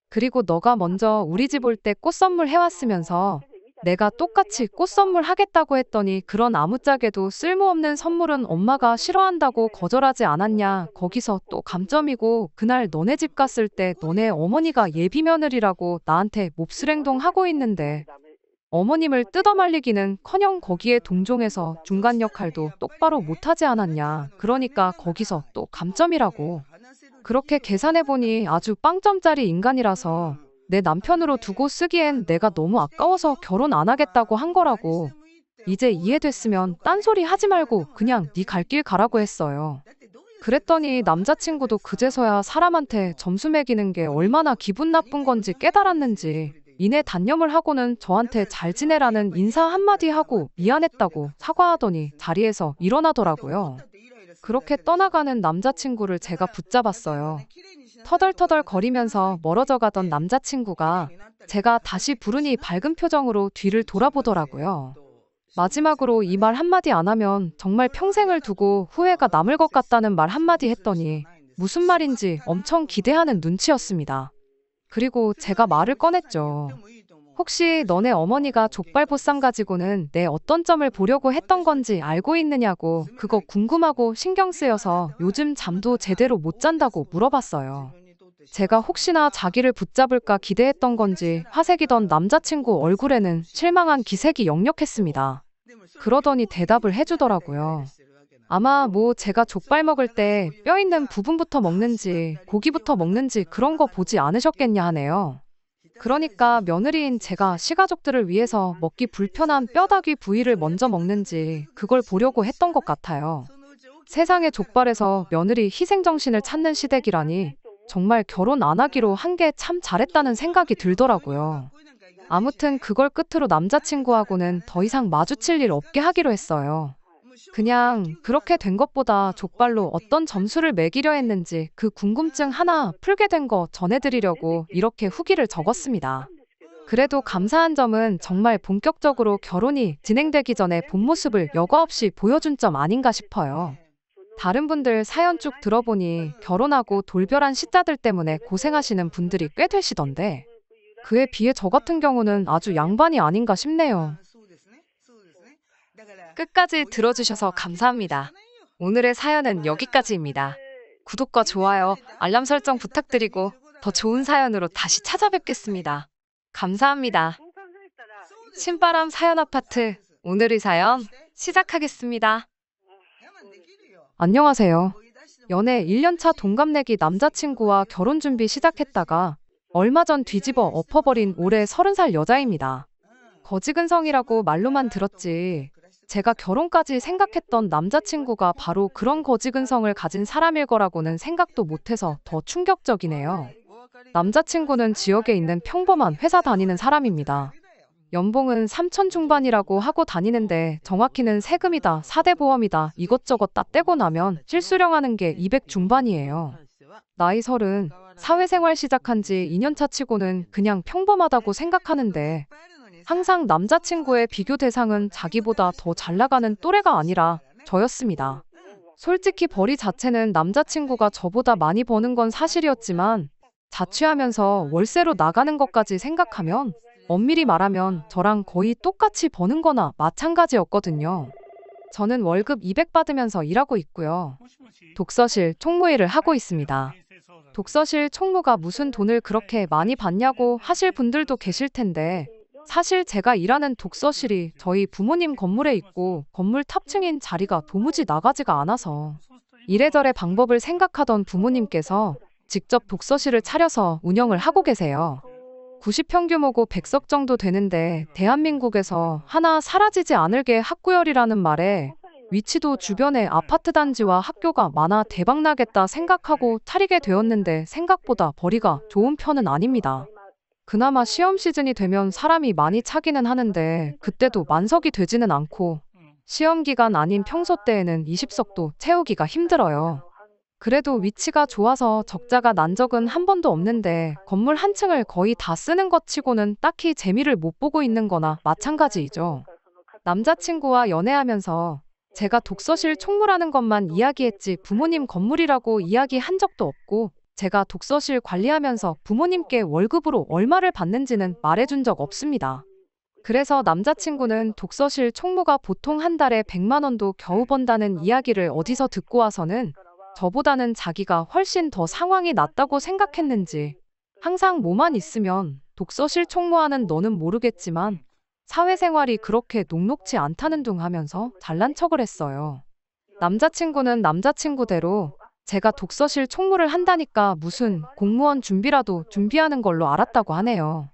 그리고 너가 먼저 우리 집 올 때 꽃 선물 해왔으면서 내가 똑같이 꽃 선물 하겠다고 했더니 그런 아무짝에도 쓸모없는 선물은 엄마가 싫어한다고 거절하지 않았냐. 거기서 또 감점이고 그날 너네 집 갔을 때 너네 어머니가 예비 며느리라고 나한테 몹쓸 행동하고 있는데 어머님을 뜯어말리기는커녕 거기에 동종해서 중간 역할도 똑바로 못하지 않았냐. 그러니까 거기서 또 감점이라고. 그렇게 계산해보니 아주 빵점짜리 인간이라서 내 남편으로 두고 쓰기엔 내가 너무 아까워서 결혼 안 하겠다고 한 거라고. 이제 이해됐으면 딴소리 하지 말고 그냥 네 갈 길 가라고 했어요. 그랬더니 남자친구도 그제서야 사람한테 점수 매기는 게 얼마나 기분 나쁜 건지 깨달았는지 이내 단념을 하고는 저한테 잘 지내라는 인사 한마디 하고 미안했다고 사과하더니 자리에서 일어나더라고요. 그렇게 떠나가는 남자친구를 제가 붙잡았어요. 터덜터덜 거리면서 멀어져 가던 남자친구가 제가 다시 부르니 밝은 표정으로 뒤를 돌아보더라고요. 마지막으로 이 말 한마디 안 하면 정말 평생을 두고 후회가 남을 것 같다는 말 한마디 했더니 무슨 말인지 엄청 기대하는 눈치였습니다. 그리고 제가 말을 꺼냈죠. 혹시 너네 어머니가 족발보쌈 가지고는 내 어떤 점을 보려고 했던 건지 알고 있느냐고. 그거 궁금하고 신경 쓰여서 요즘 잠도 제대로 못 잔다고 물어봤어요. 제가 혹시나 자기를 붙잡을까 기대했던 건지 화색이던 남자친구 얼굴에는 실망한 기색이 역력했습니다. 그러더니 대답을 해주더라고요. 아마 뭐 제가 족발 먹을 때 뼈 있는 부분부터 먹는지 고기부터 먹는지 그런 거 보지 않으셨겠냐 하네요. 그러니까 며느리인 제가 시가족들을 위해서 먹기 불편한 뼈다귀 부위를 먼저 먹는지 그걸 보려고 했던 것 같아요. 세상의 족발에서 며느리 희생정신을 찾는 시댁이라니 정말 결혼 안 하기로 한 게 참 잘했다는 생각이 들더라고요. 아무튼 그걸 끝으로 남자친구하고는 더 이상 마주칠 일 없게 하기로 했어요. 그냥 그렇게 된 것보다 족발로 어떤 점수를 매기려 했는지 그 궁금증 하나 풀게 된 거 전해드리려고 이렇게 후기를 적었습니다. 그래도 감사한 점은 정말 본격적으로 결혼이 진행되기 전에 본 모습을 여과 없이 보여준 점 아닌가 싶어요. 다른 분들 사연 쭉 들어보니 결혼하고 돌별한 시자들 때문에 고생하시는 분들이 꽤 되시던데 그에 비해 저 같은 경우는 아주 양반이 아닌가 싶네요. 끝까지 들어주셔서 감사합니다. 오늘의 사연은 여기까지입니다. 구독과 좋아요, 알람 설정 부탁드리고 더 좋은 사연으로 다시 찾아뵙겠습니다. 감사합니다. 신바람 사연 아파트 오늘의 사연 시작하겠습니다. 안녕하세요. 연애 1년차 동갑내기 남자친구와 결혼 준비 시작했다가 얼마 전 뒤집어 엎어버린 올해 30살 여자입니다. 거지근성이라고 말로만 들었지 제가 결혼까지 생각했던 남자친구가 바로 그런 거지근성을 가진 사람일 거라고는 생각도 못해서 더 충격적이네요. 남자친구는 지역에 있는 평범한 회사 다니는 사람입니다. 연봉은 3천 중반이라고 하고 다니는데 정확히는 세금이다, 4대 보험이다 이것저것 다 떼고 나면 실수령하는 게 200 중반이에요. 나이 30, 사회생활 시작한 지 2년차 치고는 그냥 평범하다고 생각하는데 항상 남자친구의 비교 대상은 자기보다 더 잘 나가는 또래가 아니라 저였습니다. 솔직히 벌이 자체는 남자친구가 저보다 많이 버는 건 사실이었지만 자취하면서 월세로 나가는 것까지 생각하면 엄밀히 말하면 저랑 거의 똑같이 버는 거나 마찬가지였거든요. 저는 월급 200 받으면서 일하고 있고요. 독서실 총무 일을 하고 있습니다. 독서실 총무가 무슨 돈을 그렇게 많이 받냐고 하실 분들도 계실 텐데 사실 제가 일하는 독서실이 저희 부모님 건물에 있고 건물 탑층인 자리가 도무지 나가지가 않아서 이래저래 방법을 생각하던 부모님께서 직접 독서실을 차려서 운영을 하고 계세요. 90평 규모고 100석 정도 되는데 대한민국에서 하나 사라지지 않을게 학구열이라는 말에 위치도 주변에 아파트 단지와 학교가 많아 대박나겠다 생각하고 차리게 되었는데 생각보다 벌이가 좋은 편은 아닙니다. 그나마 시험 시즌이 되면 사람이 많이 차기는 하는데 그때도 만석이 되지는 않고 시험 기간 아닌 평소 때에는 20석도 채우기가 힘들어요. 그래도 위치가 좋아서 적자가 난 적은 한 번도 없는데 건물 한 층을 거의 다 쓰는 것 치고는 딱히 재미를 못 보고 있는 거나 마찬가지이죠. 남자친구와 연애하면서 제가 독서실 총무라는 것만 이야기했지 부모님 건물이라고 이야기한 적도 없고 제가 독서실 관리하면서 부모님께 월급으로 얼마를 받는지는 말해준 적 없습니다. 그래서 남자친구는 독서실 총무가 보통 한 달에 100만 원도 겨우 번다는 이야기를 어디서 듣고 와서는 저보다는 자기가 훨씬 더 상황이 낫다고 생각했는지 항상 뭐만 있으면 독서실 총무하는 너는 모르겠지만 사회생활이 그렇게 녹록지 않다는 둥 하면서 잘난 척을 했어요. 남자친구는 남자친구대로 제가 독서실 총무를 한다니까 무슨 공무원 준비라도 준비하는 걸로 알았다고 하네요.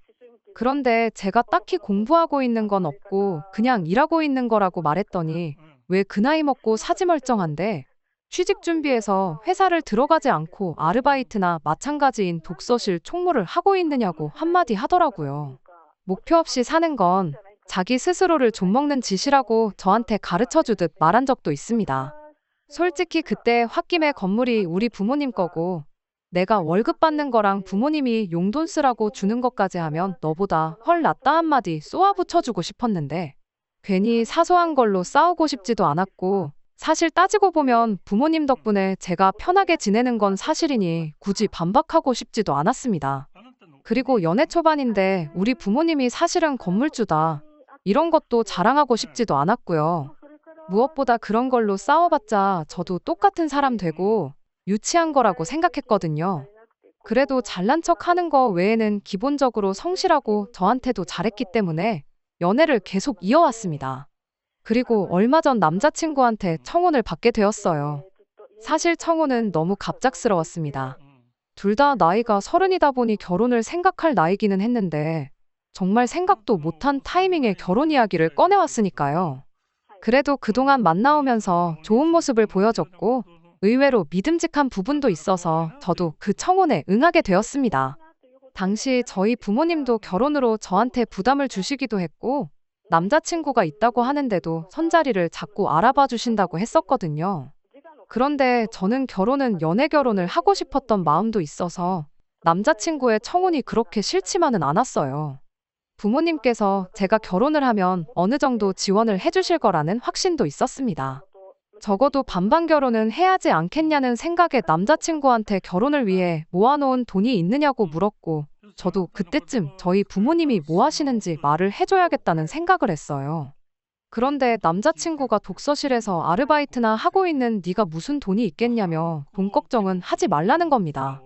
그런데 제가 딱히 공부하고 있는 건 없고 그냥 일하고 있는 거라고 말했더니 왜 그 나이 먹고 사지 멀쩡한데 취직 준비해서 회사를 들어가지 않고 아르바이트나 마찬가지인 독서실 총무를 하고 있느냐고 한마디 하더라고요. 목표 없이 사는 건 자기 스스로를 좀먹는 짓이라고 저한테 가르쳐주듯 말한 적도 있습니다. 솔직히 그때 홧김에 건물이 우리 부모님 거고 내가 월급 받는 거랑 부모님이 용돈 쓰라고 주는 것까지 하면 너보다 헐 낫다 한마디 쏘아 붙여주고 싶었는데 괜히 사소한 걸로 싸우고 싶지도 않았고 사실 따지고 보면 부모님 덕분에 제가 편하게 지내는 건 사실이니 굳이 반박하고 싶지도 않았습니다. 그리고 연애 초반인데 우리 부모님이 사실은 건물주다. 이런 것도 자랑하고 싶지도 않았고요. 무엇보다 그런 걸로 싸워봤자 저도 똑같은 사람 되고 유치한 거라고 생각했거든요. 그래도 잘난 척 하는 거 외에는 기본적으로 성실하고 저한테도 잘했기 때문에 연애를 계속 이어왔습니다. 그리고 얼마 전 남자친구한테 청혼을 받게 되었어요. 사실 청혼은 너무 갑작스러웠습니다. 둘 다 나이가 30이다 보니 결혼을 생각할 나이기는 했는데 정말 생각도 못한 타이밍에 결혼 이야기를 꺼내왔으니까요. 그래도 그동안 만나오면서 좋은 모습을 보여줬고 의외로 믿음직한 부분도 있어서 저도 그 청혼에 응하게 되었습니다. 당시 저희 부모님도 결혼으로 저한테 부담을 주시기도 했고 남자친구가 있다고 하는데도 선자리를 자꾸 알아봐 주신다고 했었거든요. 그런데 저는 결혼은 연애 결혼을 하고 싶었던 마음도 있어서 남자친구의 청혼이 그렇게 싫지만은 않았어요. 부모님께서 제가 결혼을 하면 어느 정도 지원을 해주실 거라는 확신도 있었습니다. 적어도 반반 결혼은 해야지 않겠냐는 생각에 남자친구한테 결혼을 위해 모아놓은 돈이 있느냐고 물었고 저도 그때쯤 저희 부모님이 뭐 하시는지 말을 해줘야겠다는 생각을 했어요. 그런데 남자친구가 독서실에서 아르바이트나 하고 있는 네가 무슨 돈이 있겠냐며 돈 걱정은 하지 말라는 겁니다.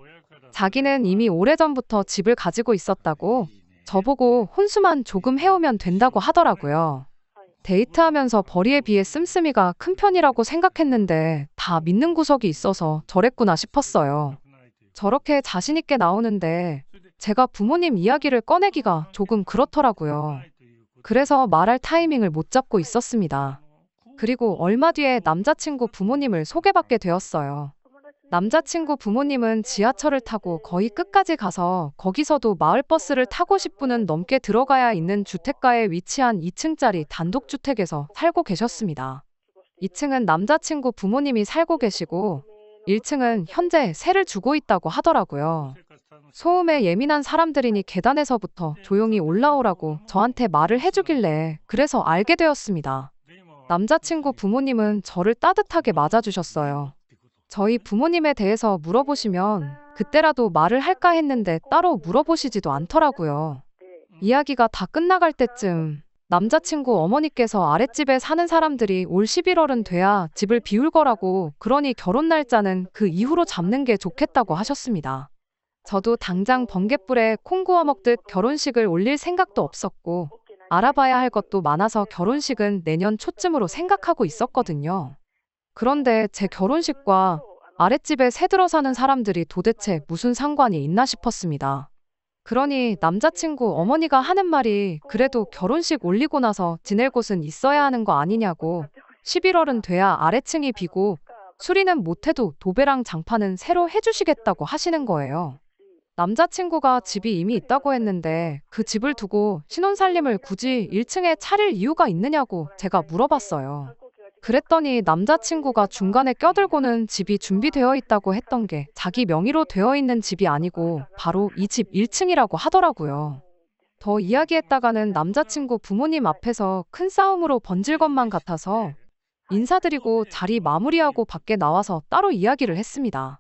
자기는 이미 오래전부터 집을 가지고 있었다고 저보고 혼수만 조금 해오면 된다고 하더라고요. 데이트하면서 벌이에 비해 씀씀이가 큰 편이라고 생각했는데 다 믿는 구석이 있어서 저랬구나 싶었어요. 저렇게 자신있게 나오는데 제가 부모님 이야기를 꺼내기가 조금 그렇더라고요. 그래서 말할 타이밍을 못 잡고 있었습니다. 그리고 얼마 뒤에 남자친구 부모님을 소개받게 되었어요. 남자친구 부모님은 지하철을 타고 거의 끝까지 가서 거기서도 마을버스를 타고 10분은 넘게 들어가야 있는 주택가에 위치한 2층짜리 단독주택에서 살고 계셨습니다. 2층은 남자친구 부모님이 살고 계시고 1층은 현재 세를 주고 있다고 하더라고요. 소음에 예민한 사람들이니 계단에서부터 조용히 올라오라고 저한테 말을 해주길래 그래서 알게 되었습니다. 남자친구 부모님은 저를 따뜻하게 맞아주셨어요. 저희 부모님에 대해서 물어보시면 그때라도 말을 할까 했는데 따로 물어보시지도 않더라고요. 이야기가 다 끝나갈 때쯤 남자친구 어머니께서 아랫집에 사는 사람들이 올 11월은 돼야 집을 비울 거라고, 그러니 결혼 날짜는 그 이후로 잡는 게 좋겠다고 하셨습니다. 저도 당장 번갯불에 콩 구워 먹듯 결혼식을 올릴 생각도 없었고 알아봐야 할 것도 많아서 결혼식은 내년 초쯤으로 생각하고 있었거든요. 그런데 제 결혼식과 아랫집에 새들어 사는 사람들이 도대체 무슨 상관이 있나 싶었습니다. 그러니 남자친구 어머니가 하는 말이 그래도 결혼식 올리고 나서 지낼 곳은 있어야 하는 거 아니냐고, 11월은 돼야 아래층이 비고 수리는 못해도 도배랑 장판은 새로 해주시겠다고 하시는 거예요. 남자친구가 집이 이미 있다고 했는데 그 집을 두고 신혼살림을 굳이 1층에 차릴 이유가 있느냐고 제가 물어봤어요. 그랬더니 남자친구가 중간에 껴들고는 집이 준비되어 있다고 했던 게 자기 명의로 되어 있는 집이 아니고 바로 이 집 1층이라고 하더라고요. 더 이야기했다가는 남자친구 부모님 앞에서 큰 싸움으로 번질 것만 같아서 인사드리고 자리 마무리하고 밖에 나와서 따로 이야기를 했습니다.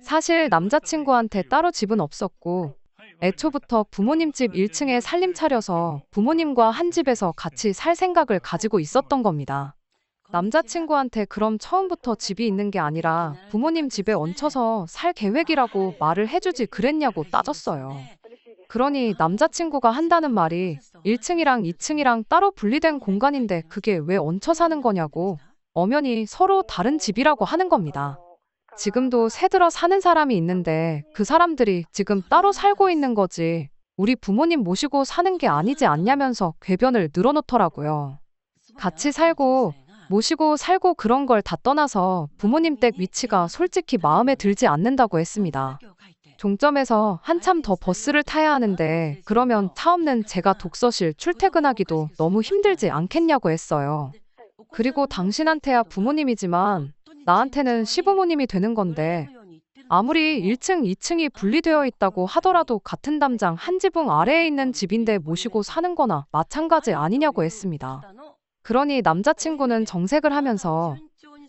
사실 남자친구한테 따로 집은 없었고 애초부터 부모님 집 1층에 살림 차려서 부모님과 한 집에서 같이 살 생각을 가지고 있었던 겁니다. 남자친구한테 그럼 처음부터 집이 있는 게 아니라 부모님 집에 얹혀서 살 계획이라고 말을 해주지 그랬냐고 따졌어요. 그러니 남자친구가 한다는 말이 1층이랑 2층이랑 따로 분리된 공간인데 그게 왜 얹혀 사는 거냐고, 엄연히 서로 다른 집이라고 하는 겁니다. 지금도 새들어 사는 사람이 있는데 그 사람들이 지금 따로 살고 있는 거지 우리 부모님 모시고 사는 게 아니지 않냐면서 궤변을 늘어놓더라고요. 같이 살고 모시고 살고 그런 걸 다 떠나서 부모님 댁 위치가 솔직히 마음에 들지 않는다고 했습니다. 종점에서 한참 더 버스를 타야 하는데 그러면 차 없는 제가 독서실 출퇴근하기도 너무 힘들지 않겠냐고 했어요. 그리고 당신한테야 부모님이지만 나한테는 시부모님이 되는 건데 아무리 1층, 2층이 분리되어 있다고 하더라도 같은 담장 한 지붕 아래에 있는 집인데 모시고 사는 거나 마찬가지 아니냐고 했습니다. 그러니 남자친구는 정색을 하면서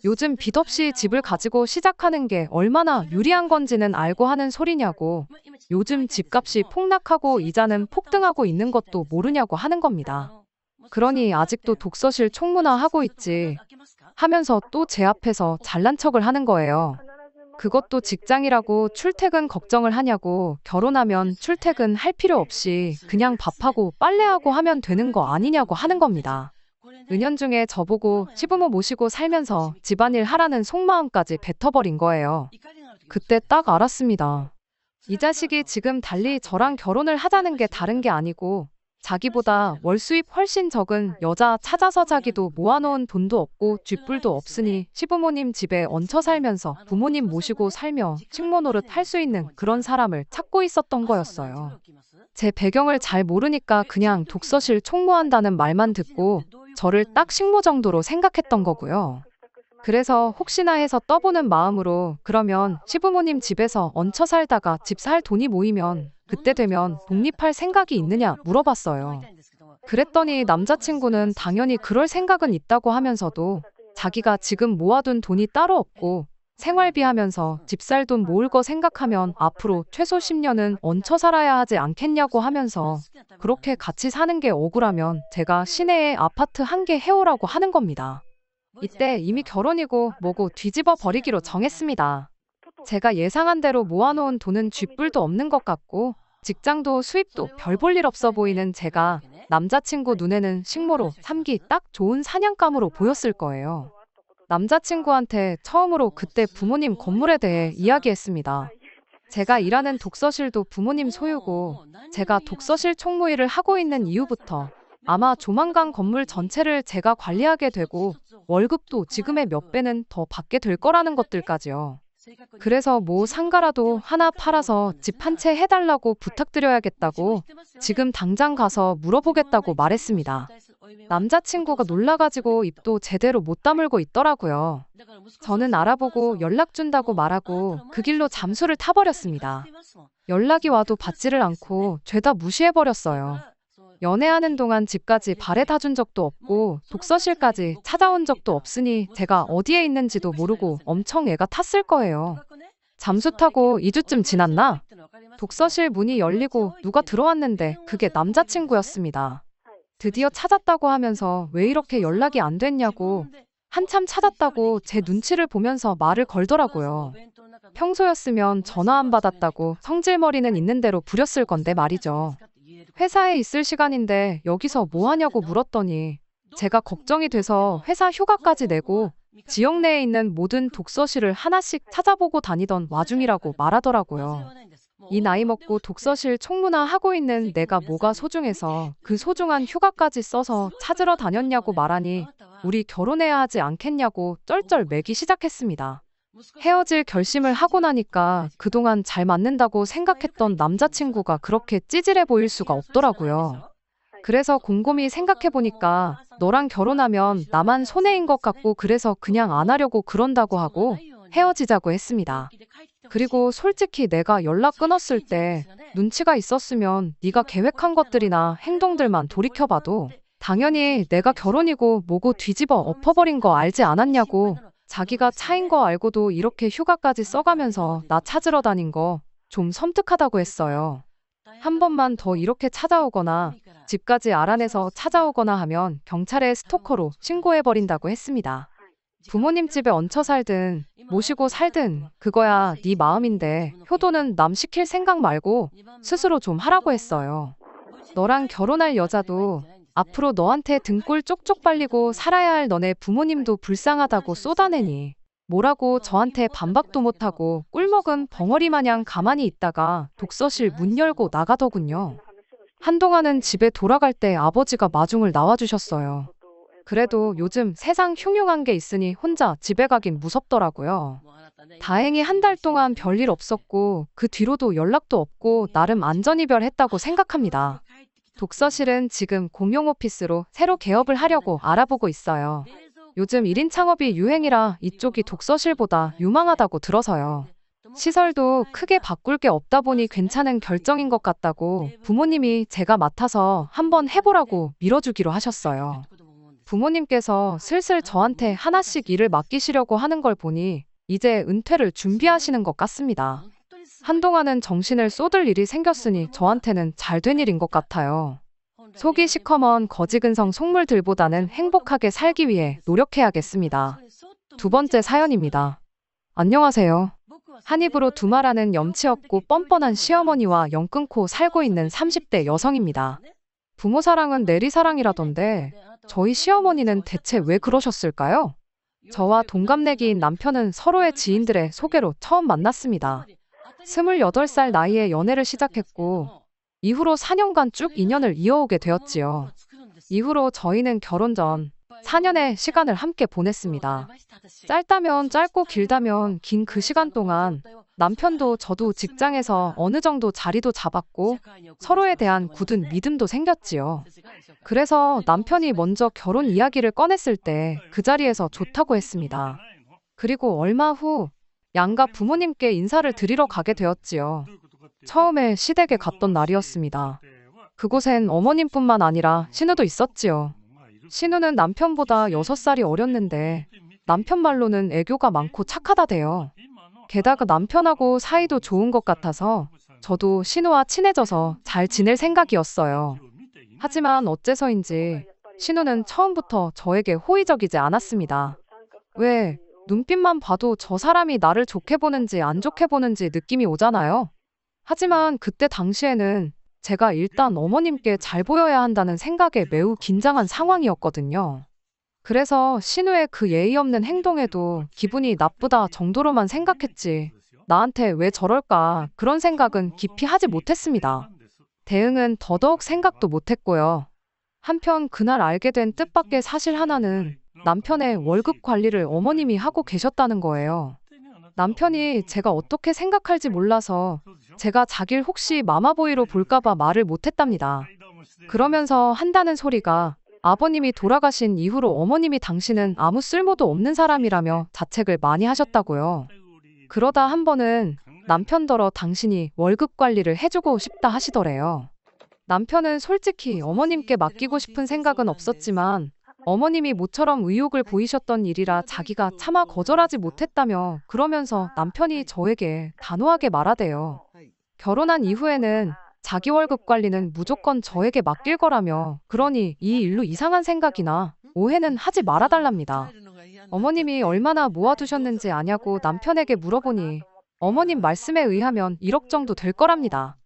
요즘 빚 없이 집을 가지고 시작하는 게 얼마나 유리한 건지는 알고 하는 소리냐고, 요즘 집값이 폭락하고 이자는 폭등하고 있는 것도 모르냐고 하는 겁니다. 그러니 아직도 독서실 총무나 하고 있지 하면서 또 제 앞에서 잘난 척을 하는 거예요. 그것도 직장이라고 출퇴근 걱정을 하냐고, 결혼하면 출퇴근 할 필요 없이 그냥 밥하고 빨래하고 하면 되는 거 아니냐고 하는 겁니다. 은연중에 저보고 시부모 모시고 살면서 집안일 하라는 속마음까지 뱉어버린 거예요. 그때 딱 알았습니다. 이 자식이 지금 달리 저랑 결혼을 하자는 게 다른 게 아니고 자기보다 월 수입 훨씬 적은 여자 찾아서 자기도 모아놓은 돈도 없고 쥐뿔도 없으니 시부모님 집에 얹혀 살면서 부모님 모시고 살며 식모 노릇 할 수 있는 그런 사람을 찾고 있었던 거였어요. 제 배경을 잘 모르니까 그냥 독서실 총무한다는 말만 듣고 저를 딱 식모 정도로 생각했던 거고요. 그래서 혹시나 해서 떠보는 마음으로 그러면 시부모님 집에서 얹혀 살다가 집 살 돈이 모이면 그때 되면 독립할 생각이 있느냐 물어봤어요. 그랬더니 남자친구는 당연히 그럴 생각은 있다고 하면서도 자기가 지금 모아둔 돈이 따로 없고 생활비 하면서 집 살 돈 모을 거 생각하면 앞으로 최소 10년은 얹혀 살아야 하지 않겠냐고 하면서 그렇게 같이 사는 게 억울하면 제가 시내에 아파트 한 개 해오라고 하는 겁니다. 이때 이미 결혼이고 뭐고 뒤집어 버리기로 정했습니다. 제가 예상한 대로 모아놓은 돈은 쥐뿔도 없는 것 같고 직장도 수입도 별 볼 일 없어 보이는 제가 남자친구 눈에는 식모로 삼기 딱 좋은 사냥감으로 보였을 거예요. 남자친구한테 처음으로 그때 부모님 건물에 대해 이야기했습니다. 제가 일하는 독서실도 부모님 소유고 제가 독서실 총무일을 하고 있는 이유부터 아마 조만간 건물 전체를 제가 관리하게 되고 월급도 지금의 몇 배는 더 받게 될 거라는 것들까지요. 그래서 뭐 상가라도 하나 팔아서 집 한 채 해달라고 부탁드려야겠다고 지금 당장 가서 물어보겠다고 말했습니다. 남자친구가 놀라가지고 입도 제대로 못 다물고 있더라고요. 저는 알아보고 연락 준다고 말하고 그 길로 잠수를 타버렸습니다. 연락이 와도 받지를 않고 죄다 무시해버렸어요. 연애하는 동안 집까지 발에다 준 적도 없고 독서실까지 찾아온 적도 없으니 제가 어디에 있는지도 모르고 엄청 애가 탔을 거예요. 잠수 타고 2주쯤 지났나? 독서실 문이 열리고 누가 들어왔는데 그게 남자친구였습니다. 드디어 찾았다고 하면서 왜 이렇게 연락이 안 됐냐고 한참 찾았다고 제 눈치를 보면서 말을 걸더라고요. 평소였으면 전화 안 받았다고 성질머리는 있는 대로 부렸을 건데 말이죠. 회사에 있을 시간인데 여기서 뭐 하냐고 물었더니 제가 걱정이 돼서 회사 휴가까지 내고 지역 내에 있는 모든 독서실을 하나씩 찾아보고 다니던 와중이라고 말하더라고요. 이 나이 먹고 독서실 총무나 하고 있는 내가 뭐가 소중해서 그 소중한 휴가까지 써서 찾으러 다녔냐고 말하니 우리 결혼해야 하지 않겠냐고 쩔쩔 매기 시작했습니다. 헤어질 결심을 하고 나니까 그동안 잘 맞는다고 생각했던 남자친구가 그렇게 찌질해 보일 수가 없더라고요. 그래서 곰곰이 생각해보니까 너랑 결혼하면 나만 손해인 것 같고 그래서 그냥 안 하려고 그런다고 하고 헤어지자고 했습니다. 그리고 솔직히 내가 연락 끊었을 때 눈치가 있었으면 네가 계획한 것들이나 행동들만 돌이켜봐도 당연히 내가 결혼이고 뭐고 뒤집어 엎어버린 거 알지 않았냐고 자기가 차인 거 알고도 이렇게 휴가까지 써가면서 나 찾으러 다닌 거 좀 섬뜩하다고 했어요. 한 번만 더 이렇게 찾아오거나 집까지 알아내서 찾아오거나 하면 경찰에 스토커로 신고해버린다고 했습니다. 부모님 집에 얹혀 살든 모시고 살든 그거야 네 마음인데 효도는 남 시킬 생각 말고 스스로 좀 하라고 했어요. 너랑 결혼할 여자도 앞으로 너한테 등골 쪽쪽 빨리고 살아야 할 너네 부모님도 불쌍하다고 쏟아내니 뭐라고 저한테 반박도 못하고 꿀먹은 벙어리 마냥 가만히 있다가 독서실 문 열고 나가더군요. 한동안은 집에 돌아갈 때 아버지가 마중을 나와주셨어요. 그래도 요즘 세상 흉흉한 게 있으니 혼자 집에 가긴 무섭더라고요. 다행히 한 달 동안 별일 없었고 그 뒤로도 연락도 없고 나름 안전이별했다고 생각합니다. 독서실은 지금 공용 오피스로 새로 개업을 하려고 알아보고 있어요. 요즘 1인 창업이 유행이라 이쪽이 독서실보다 유망하다고 들어서요. 시설도 크게 바꿀 게 없다 보니 괜찮은 결정인 것 같다고 부모님이 제가 맡아서 한번 해보라고 밀어주기로 하셨어요. 부모님께서 슬슬 저한테 하나씩 일을 맡기시려고 하는 걸 보니 이제 은퇴를 준비하시는 것 같습니다. 한동안은 정신을 쏟을 일이 생겼으니 저한테는 잘 된 일인 것 같아요. 속이 시커먼 거지근성 속물들보다는 행복하게 살기 위해 노력해야겠습니다. 두 번째 사연입니다. 안녕하세요. 한 입으로 두말하는 염치 없고 뻔뻔한 시어머니와 연 끊고 살고 있는 30대 여성입니다. 부모 사랑은 내리사랑이라던데 저희 시어머니는 대체 왜 그러셨을까요? 저와 동갑내기인 남편은 서로의 지인들의 소개로 처음 만났습니다. 28살 나이에 연애를 시작했고 이후로 4년간 쭉 인연을 이어오게 되었지요. 이후로 저희는 결혼 전 4년의 시간을 함께 보냈습니다. 짧다면 짧고 길다면 긴 그 시간 동안 남편도 저도 직장에서 어느 정도 자리도 잡았고 서로에 대한 굳은 믿음도 생겼지요. 그래서 남편이 먼저 결혼 이야기를 꺼냈을 때 그 자리에서 좋다고 했습니다. 그리고 얼마 후 양가 부모님께 인사를 드리러 가게 되었지요. 처음에 시댁에 갔던 날이었습니다. 그곳엔 어머님뿐만 아니라 신우도 있었지요. 신우는 남편보다 6살이 어렸는데 남편 말로는 애교가 많고 착하다대요. 게다가 남편하고 사이도 좋은 것 같아서 저도 신우와 친해져서 잘 지낼 생각이었어요. 하지만 어째서인지 신우는 처음부터 저에게 호의적이지 않았습니다. 왜? 눈빛만 봐도 저 사람이 나를 좋게 보는지 안 좋게 보는지 느낌이 오잖아요. 하지만 그때 당시에는 제가 일단 어머님께 잘 보여야 한다는 생각에 매우 긴장한 상황이었거든요. 그래서 신우의 그 예의 없는 행동에도 기분이 나쁘다 정도로만 생각했지 나한테 왜 저럴까 그런 생각은 깊이 하지 못했습니다. 대응은 더더욱 생각도 못했고요. 한편 그날 알게 된 뜻밖의 사실 하나는 남편의 월급 관리를 어머님이 하고 계셨다는 거예요. 남편이 제가 어떻게 생각할지 몰라서 제가 자길 혹시 마마보이로 볼까봐 말을 못했답니다. 그러면서 한다는 소리가 아버님이 돌아가신 이후로 어머님이 당신은 아무 쓸모도 없는 사람이라며 자책을 많이 하셨다고요. 그러다 한 번은 남편더러 당신이 월급 관리를 해주고 싶다 하시더래요. 남편은 솔직히 어머님께 맡기고 싶은 생각은 없었지만 어머님이 모처럼 의욕을 보이셨던 일이라 자기가 차마 거절하지 못했다며 그러면서 남편이 저에게 단호하게 말하대요. 결혼한 이후에는 자기 월급 관리는 무조건 저에게 맡길 거라며 그러니 이 일로 이상한 생각이나 오해는 하지 말아달랍니다. 어머님이 얼마나 모아두셨는지 아냐고 남편에게 물어보니 어머님 말씀에 의하면 1억 정도 될 거랍니다.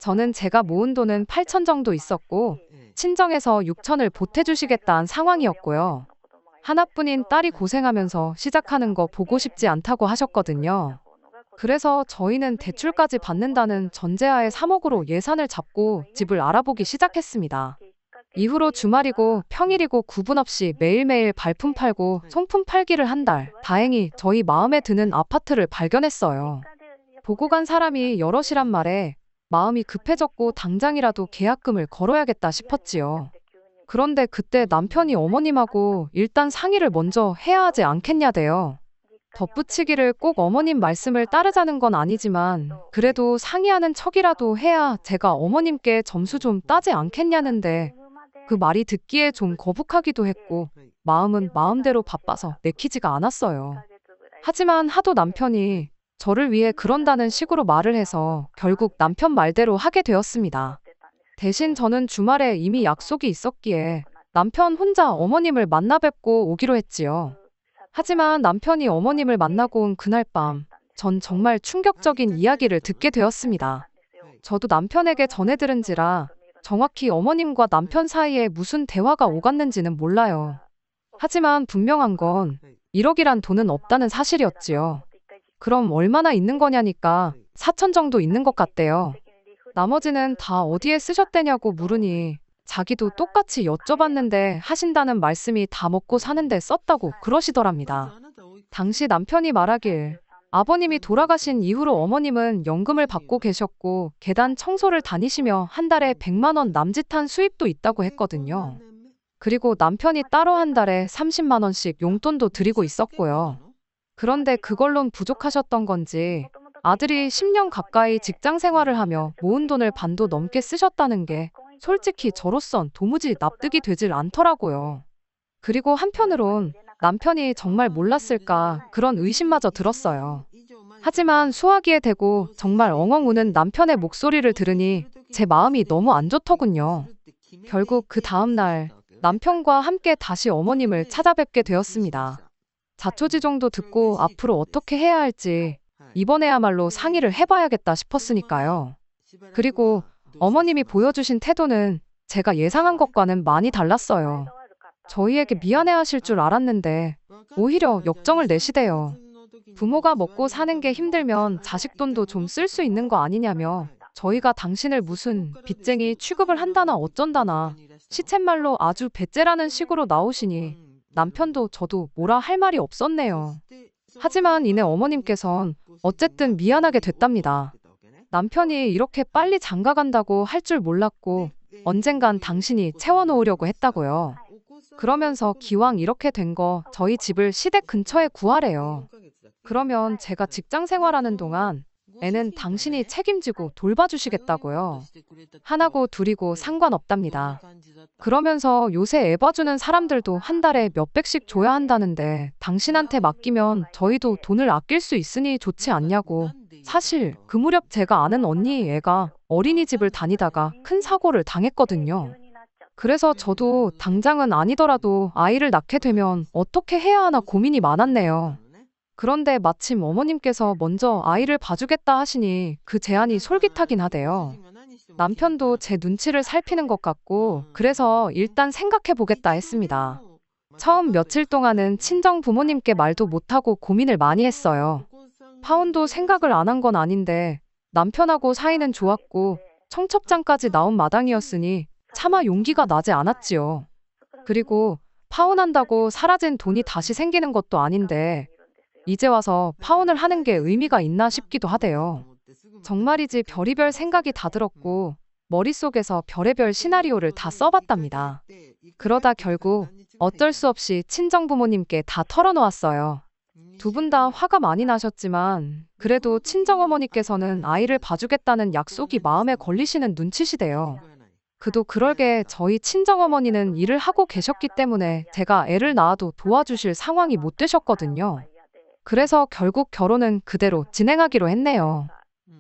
저는 제가 모은 돈은 8천 정도 있었고 친정에서 6천을 보태주시겠다는 상황이었고요. 하나뿐인 딸이 고생하면서 시작하는 거 보고 싶지 않다고 하셨거든요. 그래서 저희는 대출까지 받는다는 전제하에 3억으로 예산을 잡고 집을 알아보기 시작했습니다. 이후로 주말이고 평일이고 구분 없이 매일매일 발품 팔고 송품 팔기를 한 달, 다행히 저희 마음에 드는 아파트를 발견했어요. 보고 간 사람이 여럿이란 말에 마음이 급해졌고 당장이라도 계약금을 걸어야겠다 싶었지요. 그런데 그때 남편이 어머님하고 일단 상의를 먼저 해야 하지 않겠냐대요. 덧붙이기를 꼭 어머님 말씀을 따르자는 건 아니지만 그래도 상의하는 척이라도 해야 제가 어머님께 점수 좀 따지 않겠냐는데 그 말이 듣기에 좀 거북하기도 했고 마음은 마음대로 바빠서 내키지가 않았어요. 하지만 하도 남편이 저를 위해 그런다는 식으로 말을 해서 결국 남편 말대로 하게 되었습니다. 대신 저는 주말에 이미 약속이 있었기에 남편 혼자 어머님을 만나 뵙고 오기로 했지요. 하지만 남편이 어머님을 만나고 온 그날 밤, 전 정말 충격적인 이야기를 듣게 되었습니다. 저도 남편에게 전해들은지라 정확히 어머님과 남편 사이에 무슨 대화가 오갔는지는 몰라요. 하지만 분명한 건 1억이란 돈은 없다는 사실이었지요. 그럼 얼마나 있는 거냐니까 4천 정도 있는 것 같대요. 나머지는 다 어디에 쓰셨대냐고 물으니 자기도 똑같이 여쭤봤는데 하신다는 말씀이 다 먹고 사는데 썼다고 그러시더랍니다. 당시 남편이 말하길 아버님이 돌아가신 이후로 어머님은 연금을 받고 계셨고 계단 청소를 다니시며 한 달에 100만 원 남짓한 수입도 있다고 했거든요. 그리고 남편이 따로 한 달에 30만 원씩 용돈도 드리고 있었고요. 그런데 그걸론 부족하셨던 건지 아들이 10년 가까이 직장 생활을 하며 모은 돈을 반도 넘게 쓰셨다는 게 솔직히 저로선 도무지 납득이 되질 않더라고요. 그리고 한편으론 남편이 정말 몰랐을까 그런 의심마저 들었어요. 하지만 수화기에 대고 정말 엉엉 우는 남편의 목소리를 들으니 제 마음이 너무 안 좋더군요. 결국 그 다음 날 남편과 함께 다시 어머님을 찾아뵙게 되었습니다. 자초지종도 듣고 앞으로 어떻게 해야 할지 이번에야말로 상의를 해봐야겠다 싶었으니까요. 그리고 어머님이 보여주신 태도는 제가 예상한 것과는 많이 달랐어요. 저희에게 미안해하실 줄 알았는데 오히려 역정을 내시대요. 부모가 먹고 사는 게 힘들면 자식 돈도 좀 쓸 수 있는 거 아니냐며 저희가 당신을 무슨 빚쟁이 취급을 한다나 어쩐다나 시쳇말로 아주 배째라는 식으로 나오시니 남편도 저도 뭐라 할 말이 없었네요. 하지만 이내 어머님께선 어쨌든 미안하게 됐답니다. 남편이 이렇게 빨리 장가간다고 할 줄 몰랐고 언젠간 당신이 채워놓으려고 했다고요. 그러면서 기왕 이렇게 된 거 저희 집을 시댁 근처에 구하래요. 그러면 제가 직장 생활하는 동안 애는 당신이 책임지고 돌봐주시겠다고요. 하나고 둘이고 상관없답니다. 그러면서 요새 애 봐주는 사람들도 한 달에 몇백씩 줘야 한다는데 당신한테 맡기면 저희도 돈을 아낄 수 있으니 좋지 않냐고. 사실 그 무렵 제가 아는 언니 애가 어린이집을 다니다가 큰 사고를 당했거든요. 그래서 저도 당장은 아니더라도 아이를 낳게 되면 어떻게 해야 하나 고민이 많았네요. 그런데 마침 어머님께서 먼저 아이를 봐주겠다 하시니 그 제안이 솔깃하긴 하대요. 남편도 제 눈치를 살피는 것 같고 그래서 일단 생각해 보겠다 했습니다. 처음 며칠 동안은 친정 부모님께 말도 못하고 고민을 많이 했어요. 파혼도 생각을 안 한 건 아닌데 남편하고 사이는 좋았고 청첩장까지 나온 마당이었으니 차마 용기가 나지 않았지요. 그리고 파혼한다고 사라진 돈이 다시 생기는 것도 아닌데 이제 와서 파혼을 하는 게 의미가 있나 싶기도 하대요. 정말이지 별의별 생각이 다 들었고 머릿속에서 별의별 시나리오를 다 써봤답니다. 그러다 결국 어쩔 수 없이 친정 부모님께 다 털어놓았어요. 두 분 다 화가 많이 나셨지만 그래도 친정어머니께서는 아이를 봐주겠다는 약속이 마음에 걸리시는 눈치시대요. 그도 그럴게 저희 친정어머니는 일을 하고 계셨기 때문에 제가 애를 낳아도 도와주실 상황이 못 되셨거든요. 그래서 결국 결혼은 그대로 진행하기로 했네요.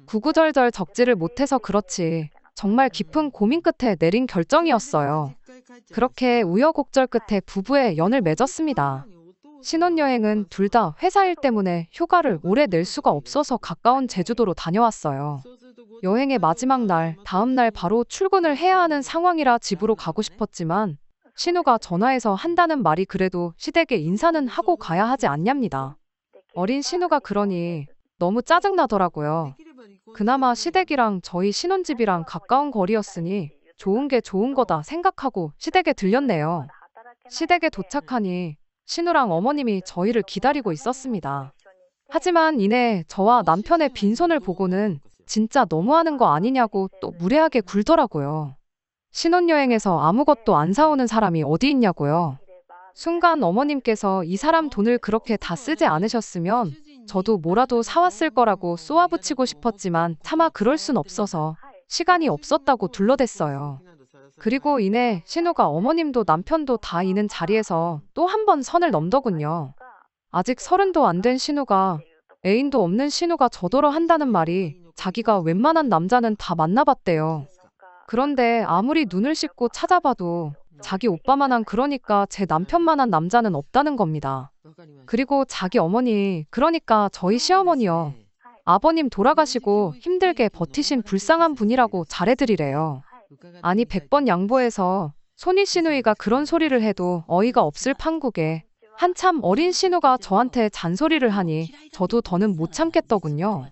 구구절절 적지를 못해서 그렇지 정말 깊은 고민 끝에 내린 결정이었어요. 그렇게 우여곡절 끝에 부부의 연을 맺었습니다. 신혼여행은 둘 다 회사 일 때문에 휴가를 오래 낼 수가 없어서 가까운 제주도로 다녀왔어요. 여행의 마지막 날, 다음 날 바로 출근을 해야 하는 상황이라 집으로 가고 싶었지만 신우가 전화해서 한다는 말이 그래도 시댁에 인사는 하고 가야 하지 않냐입니다. 어린 신우가 그러니 너무 짜증나더라고요. 그나마 시댁이랑 저희 신혼집이랑 가까운 거리였으니 좋은 게 좋은 거다 생각하고 시댁에 들렸네요. 시댁에 도착하니 신우랑 어머님이 저희를 기다리고 있었습니다. 하지만 이내 저와 남편의 빈손을 보고는 진짜 너무하는 거 아니냐고 또 무례하게 굴더라고요. 신혼여행에서 아무것도 안 사오는 사람이 어디 있냐고요. 순간 어머님께서 이 사람 돈을 그렇게 다 쓰지 않으셨으면 저도 뭐라도 사왔을 거라고 쏘아붙이고 싶었지만 차마 그럴 순 없어서 시간이 없었다고 둘러댔어요. 그리고 이내 신우가 어머님도 남편도 다 있는 자리에서 또 한 번 선을 넘더군요. 아직 30도 안 된 신우가 애인도 없는 신우가 저더러 한다는 말이 자기가 웬만한 남자는 다 만나봤대요. 그런데 아무리 눈을 씻고 찾아봐도 자기 오빠만한 그러니까 제 남편만한 남자는 없다는 겁니다. 그리고 자기 어머니 그러니까 저희 시어머니요. 아버님 돌아가시고 힘들게 버티신 불쌍한 분이라고 잘해드리래요. 아니 100번 양보해서 손이 시누이가 그런 소리를 해도 어이가 없을 판국에 한참 어린 신우가 저한테 잔소리를 하니 저도 더는 못 참겠더군요.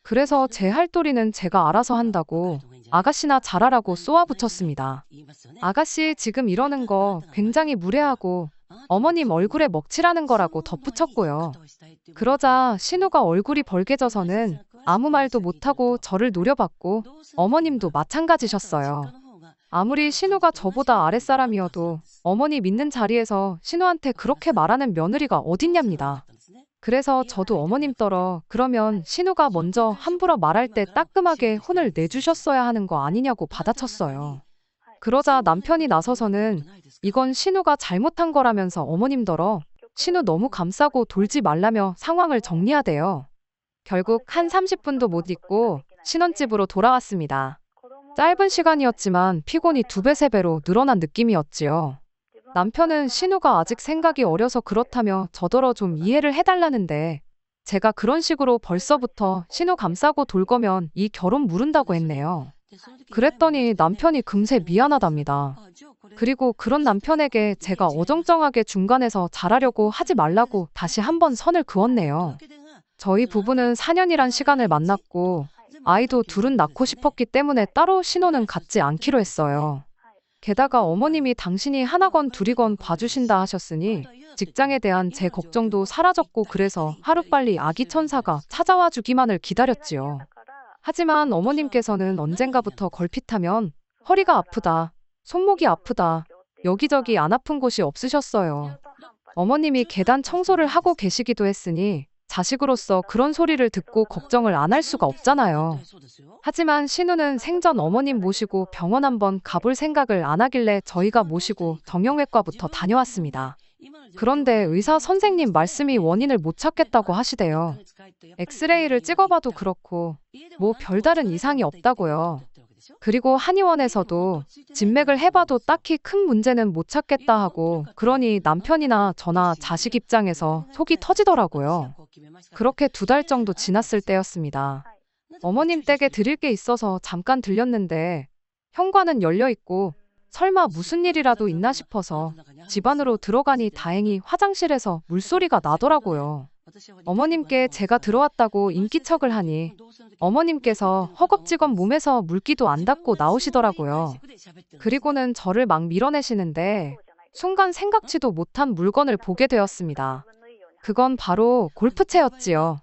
그래서 제 할도리는 제가 알아서 한다고 아가씨나 잘하라고 쏘아붙였습니다. 아가씨 지금 이러는 거 굉장히 무례하고 어머님 얼굴에 먹칠하는 거라고 덧붙였고요. 그러자 신우가 얼굴이 벌개져서는 아무 말도 못하고 저를 노려봤고 어머님도 마찬가지셨어요. 아무리 신우가 저보다 아랫사람이어도 어머니 믿는 자리에서 신우한테 그렇게 말하는 며느리가 어딨냐입니다. 그래서 저도 어머님 떨어 그러면 신우가 먼저 함부로 말할 때 따끔하게 혼을 내주셨어야 하는 거 아니냐고 받아쳤어요. 그러자 남편이 나서서는 이건 신우가 잘못한 거라면서 어머님더러 신우 너무 감싸고 돌지 말라며 상황을 정리하대요. 결국 한 30분도 못 있고 신혼집으로 돌아왔습니다. 짧은 시간이었지만 피곤이 2배, 3배로 늘어난 느낌이었지요. 남편은 신우가 아직 생각이 어려서 그렇다며 저더러 좀 이해를 해달라는데 제가 그런 식으로 벌써부터 신우 감싸고 돌 거면 이 결혼 무른다고 했네요. 그랬더니 남편이 금세 미안하답니다. 그리고 그런 남편에게 제가 어정쩡하게 중간에서 잘하려고 하지 말라고 다시 한번 선을 그었네요. 저희 부부는 4년이란 시간을 만났고 아이도 둘은 낳고 싶었기 때문에 따로 신혼은 갖지 않기로 했어요. 게다가 어머님이 당신이 하나건 둘이건 봐주신다 하셨으니 직장에 대한 제 걱정도 사라졌고 그래서 하루빨리 아기 천사가 찾아와 주기만을 기다렸지요. 하지만 어머님께서는 언젠가부터 걸핏하면 허리가 아프다, 손목이 아프다, 여기저기 안 아픈 곳이 없으셨어요. 어머님이 계단 청소를 하고 계시기도 했으니 자식으로서 그런 소리를 듣고 걱정을 안 할 수가 없잖아요. 하지만 신우는 생전 어머님 모시고 병원 한번 가볼 생각을 안 하길래 저희가 모시고 정형외과부터 다녀왔습니다. 그런데 의사 선생님 말씀이 원인을 못 찾겠다고 하시대요. 엑스레이를 찍어봐도 그렇고 뭐 별다른 이상이 없다고요. 그리고 한의원에서도 진맥을 해봐도 딱히 큰 문제는 못 찾겠다 하고 그러니 남편이나 저나 자식 입장에서 속이 터지더라고요. 그렇게 2달 정도 지났을 때였습니다. 어머님 댁에 드릴 게 있어서 잠깐 들렸는데 현관은 열려있고 설마 무슨 일이라도 있나 싶어서 집 안으로 들어가니 다행히 화장실에서 물소리가 나더라고요. 어머님께 제가 들어왔다고 인기척을 하니 어머님께서 허겁지겁 몸에서 물기도 안 닦고 나오시더라고요. 그리고는 저를 막 밀어내시는데 순간 생각지도 못한 물건을 보게 되었습니다. 그건 바로 골프채였지요.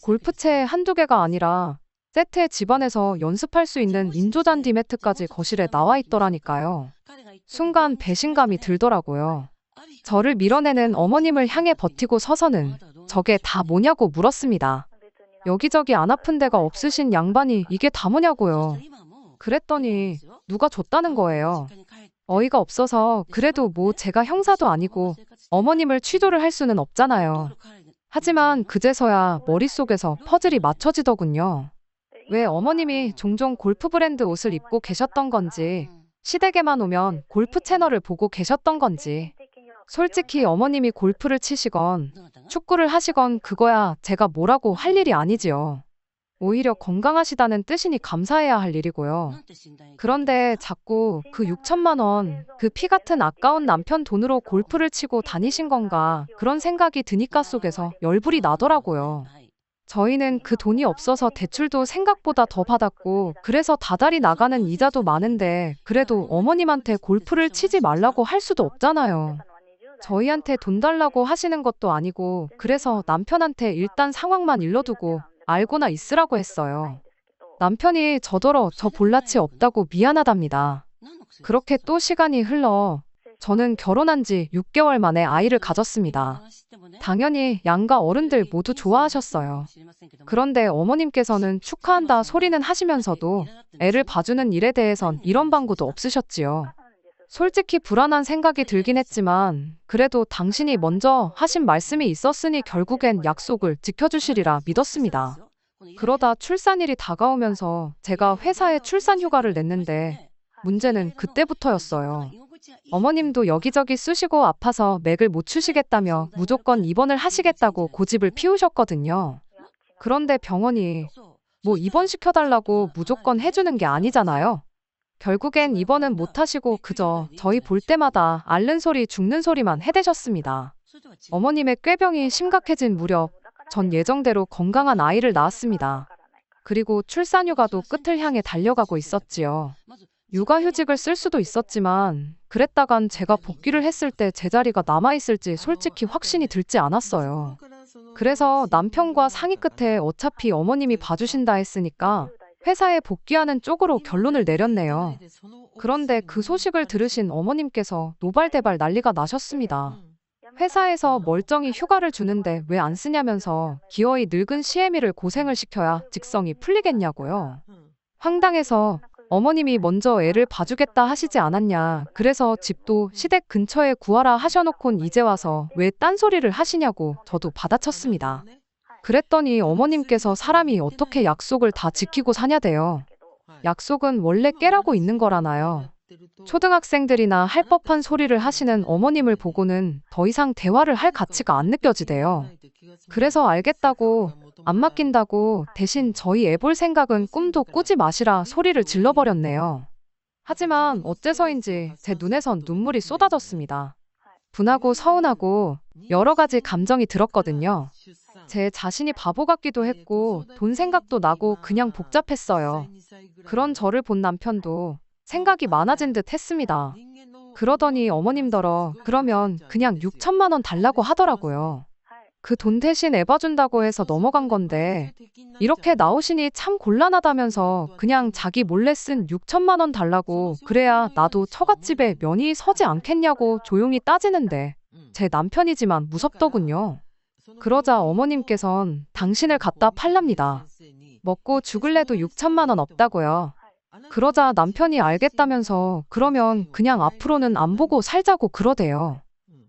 골프채 한두 개가 아니라 세트에 집안에서 연습할 수 있는 인조잔디 매트까지 거실에 나와 있더라니까요. 순간 배신감이 들더라고요. 저를 밀어내는 어머님을 향해 버티고 서서는 저게 다 뭐냐고 물었습니다. 여기저기 안 아픈 데가 없으신 양반이 이게 다 뭐냐고요. 그랬더니 누가 줬다는 거예요. 어이가 없어서 그래도 뭐 제가 형사도 아니고 어머님을 취조를 할 수는 없잖아요. 하지만 그제서야 머릿속에서 퍼즐이 맞춰지더군요. 왜 어머님이 종종 골프 브랜드 옷을 입고 계셨던 건지, 시댁에만 오면 골프 채널을 보고 계셨던 건지, 솔직히 어머님이 골프를 치시건 축구를 하시건 그거야 제가 뭐라고 할 일이 아니지요. 오히려 건강하시다는 뜻이니 감사해야 할 일이고요. 그런데 자꾸 그 6천만 원, 그 피 같은 아까운 남편 돈으로 골프를 치고 다니신 건가 그런 생각이 드니까 속에서 열불이 나더라고요. 저희는 그 돈이 없어서 대출도 생각보다 더 받았고 그래서 다달이 나가는 이자도 많은데 그래도 어머님한테 골프를 치지 말라고 할 수도 없잖아요. 저희한테 돈 달라고 하시는 것도 아니고 그래서 남편한테 일단 상황만 일러두고 알고나 있으라고 했어요. 남편이 저더러 저 볼낯이 없다고 미안하답니다. 그렇게 또 시간이 흘러 저는 결혼한 지 6개월 만에 아이를 가졌습니다. 당연히 양가 어른들 모두 좋아하셨어요. 그런데 어머님께서는 축하한다 소리는 하시면서도 애를 봐주는 일에 대해선 이런 방구도 없으셨지요. 솔직히 불안한 생각이 들긴 했지만 그래도 당신이 먼저 하신 말씀이 있었으니 결국엔 약속을 지켜주시리라 믿었습니다. 그러다 출산일이 다가오면서 제가 회사에 출산 휴가를 냈는데 문제는 그때부터였어요. 어머님도 여기저기 쑤시고 아파서 맥을 못 추시겠다며 무조건 입원을 하시겠다고 고집을 피우셨거든요. 그런데 병원이 뭐 입원시켜달라고 무조건 해주는 게 아니잖아요. 결국엔 입원은 못하시고 그저 저희 볼 때마다 앓는 소리 죽는 소리만 해대셨습니다. 어머님의 꾀병이 심각해진 무렵 전 예정대로 건강한 아이를 낳았습니다. 그리고 출산휴가도 끝을 향해 달려가고 있었지요. 육아휴직을 쓸 수도 있었지만 그랬다간 제가 복귀를 했을 때 제 자리가 남아있을지 솔직히 확신이 들지 않았어요. 그래서 남편과 상의 끝에 어차피 어머님이 봐주신다 했으니까 회사에 복귀하는 쪽으로 결론을 내렸네요. 그런데 그 소식을 들으신 어머님께서 노발대발 난리가 나셨습니다. 회사에서 멀쩡히 휴가를 주는데 왜 안 쓰냐면서 기어이 늙은 시애미를 고생을 시켜야 직성이 풀리겠냐고요. 황당해서 어머님이 먼저 애를 봐주겠다 하시지 않았냐. 그래서 집도 시댁 근처에 구하라 하셔놓곤 이제 와서 왜 딴소리를 하시냐고 저도 받아쳤습니다. 그랬더니 어머님께서 사람이 어떻게 약속을 다 지키고 사냐대요. 약속은 원래 깨라고 있는 거라나요. 초등학생들이나 할 법한 소리를 하시는 어머님을 보고는 더 이상 대화를 할 가치가 안 느껴지대요. 그래서 알겠다고 안 맡긴다고 대신 저희 애 볼 생각은 꿈도 꾸지 마시라 소리를 질러버렸네요. 하지만 어째서인지 제 눈에선 눈물이 쏟아졌습니다. 분하고 서운하고 여러 가지 감정이 들었거든요. 제 자신이 바보 같기도 했고 돈 생각도 나고 그냥 복잡했어요. 그런 저를 본 남편도 생각이 많아진 듯 했습니다. 그러더니 어머님더러 그러면 그냥 6천만 원 달라고 하더라고요. 그 돈 대신 애 봐준다고 해서 넘어간 건데 이렇게 나오시니 참 곤란하다면서 그냥 자기 몰래 쓴 6천만 원 달라고 그래야 나도 처갓집에 면이 서지 않겠냐고 조용히 따지는데 제 남편이지만 무섭더군요. 그러자 어머님께선 당신을 갖다 팔랍니다. 먹고 죽을래도 6천만 원 없다고요. 그러자 남편이 알겠다면서 그러면 그냥 앞으로는 안 보고 살자고 그러대요.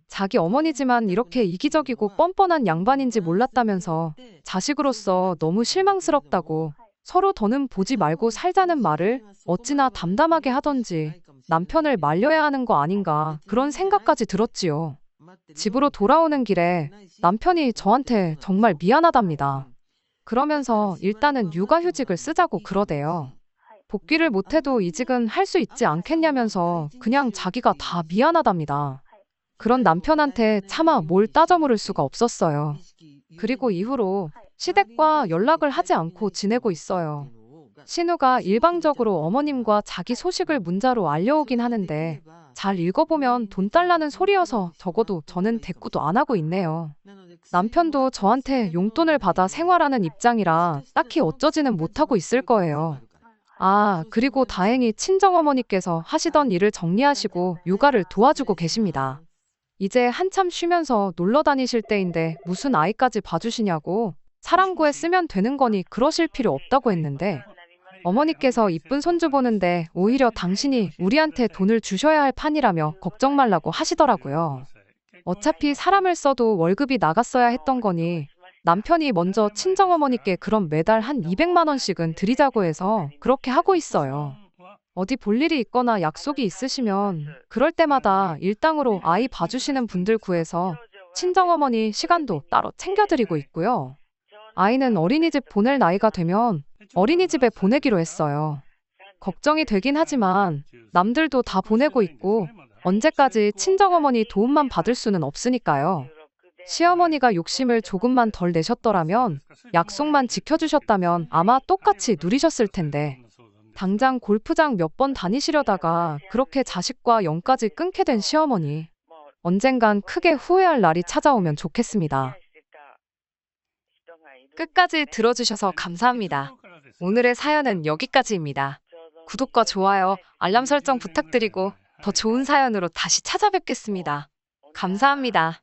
자기 어머니지만 이렇게 이기적이고 뻔뻔한 양반인지 몰랐다면서 자식으로서 너무 실망스럽다고 서로 더는 보지 말고 살자는 말을 어찌나 담담하게 하던지 남편을 말려야 하는 거 아닌가 그런 생각까지 들었지요. 집으로 돌아오는 길에 남편이 저한테 정말 미안하답니다. 그러면서 일단은 육아휴직을 쓰자고 그러대요. 복귀를 못해도 이직은 할 수 있지 않겠냐면서 그냥 자기가 다 미안하답니다. 그런 남편한테 차마 뭘 따져 물을 수가 없었어요. 그리고 이후로 시댁과 연락을 하지 않고 지내고 있어요. 신우가 일방적으로 어머님과 자기 소식을 문자로 알려오긴 하는데 잘 읽어보면 돈 달라는 소리여서 적어도 저는 대꾸도 안 하고 있네요. 남편도 저한테 용돈을 받아 생활하는 입장이라 딱히 어쩌지는 못하고 있을 거예요. 아, 그리고 다행히 친정어머니께서 하시던 일을 정리하시고 육아를 도와주고 계십니다. 이제 한참 쉬면서 놀러 다니실 때인데 무슨 아이까지 봐주시냐고 사랑구에 쓰면 되는 거니 그러실 필요 없다고 했는데 어머니께서 이쁜 손주 보는데 오히려 당신이 우리한테 돈을 주셔야 할 판이라며 걱정 말라고 하시더라고요. 어차피 사람을 써도 월급이 나갔어야 했던 거니 남편이 먼저 친정어머니께 그럼 매달 한 200만 원씩은 드리자고 해서 그렇게 하고 있어요. 어디 볼 일이 있거나 약속이 있으시면 그럴 때마다 일당으로 아이 봐주시는 분들 구해서 친정어머니 시간도 따로 챙겨드리고 있고요. 아이는 어린이집 보낼 나이가 되면 어린이집에 보내기로 했어요. 걱정이 되긴 하지만 남들도 다 보내고 있고 언제까지 친정어머니 도움만 받을 수는 없으니까요. 시어머니가 욕심을 조금만 덜 내셨더라면 약속만 지켜주셨다면 아마 똑같이 누리셨을 텐데 당장 골프장 몇 번 다니시려다가 그렇게 자식과 연까지 끊게 된 시어머니 언젠간 크게 후회할 날이 찾아오면 좋겠습니다. 끝까지 들어주셔서 감사합니다. 오늘의 사연은 여기까지입니다. 구독과 좋아요, 알람 설정 부탁드리고 더 좋은 사연으로 다시 찾아뵙겠습니다. 감사합니다.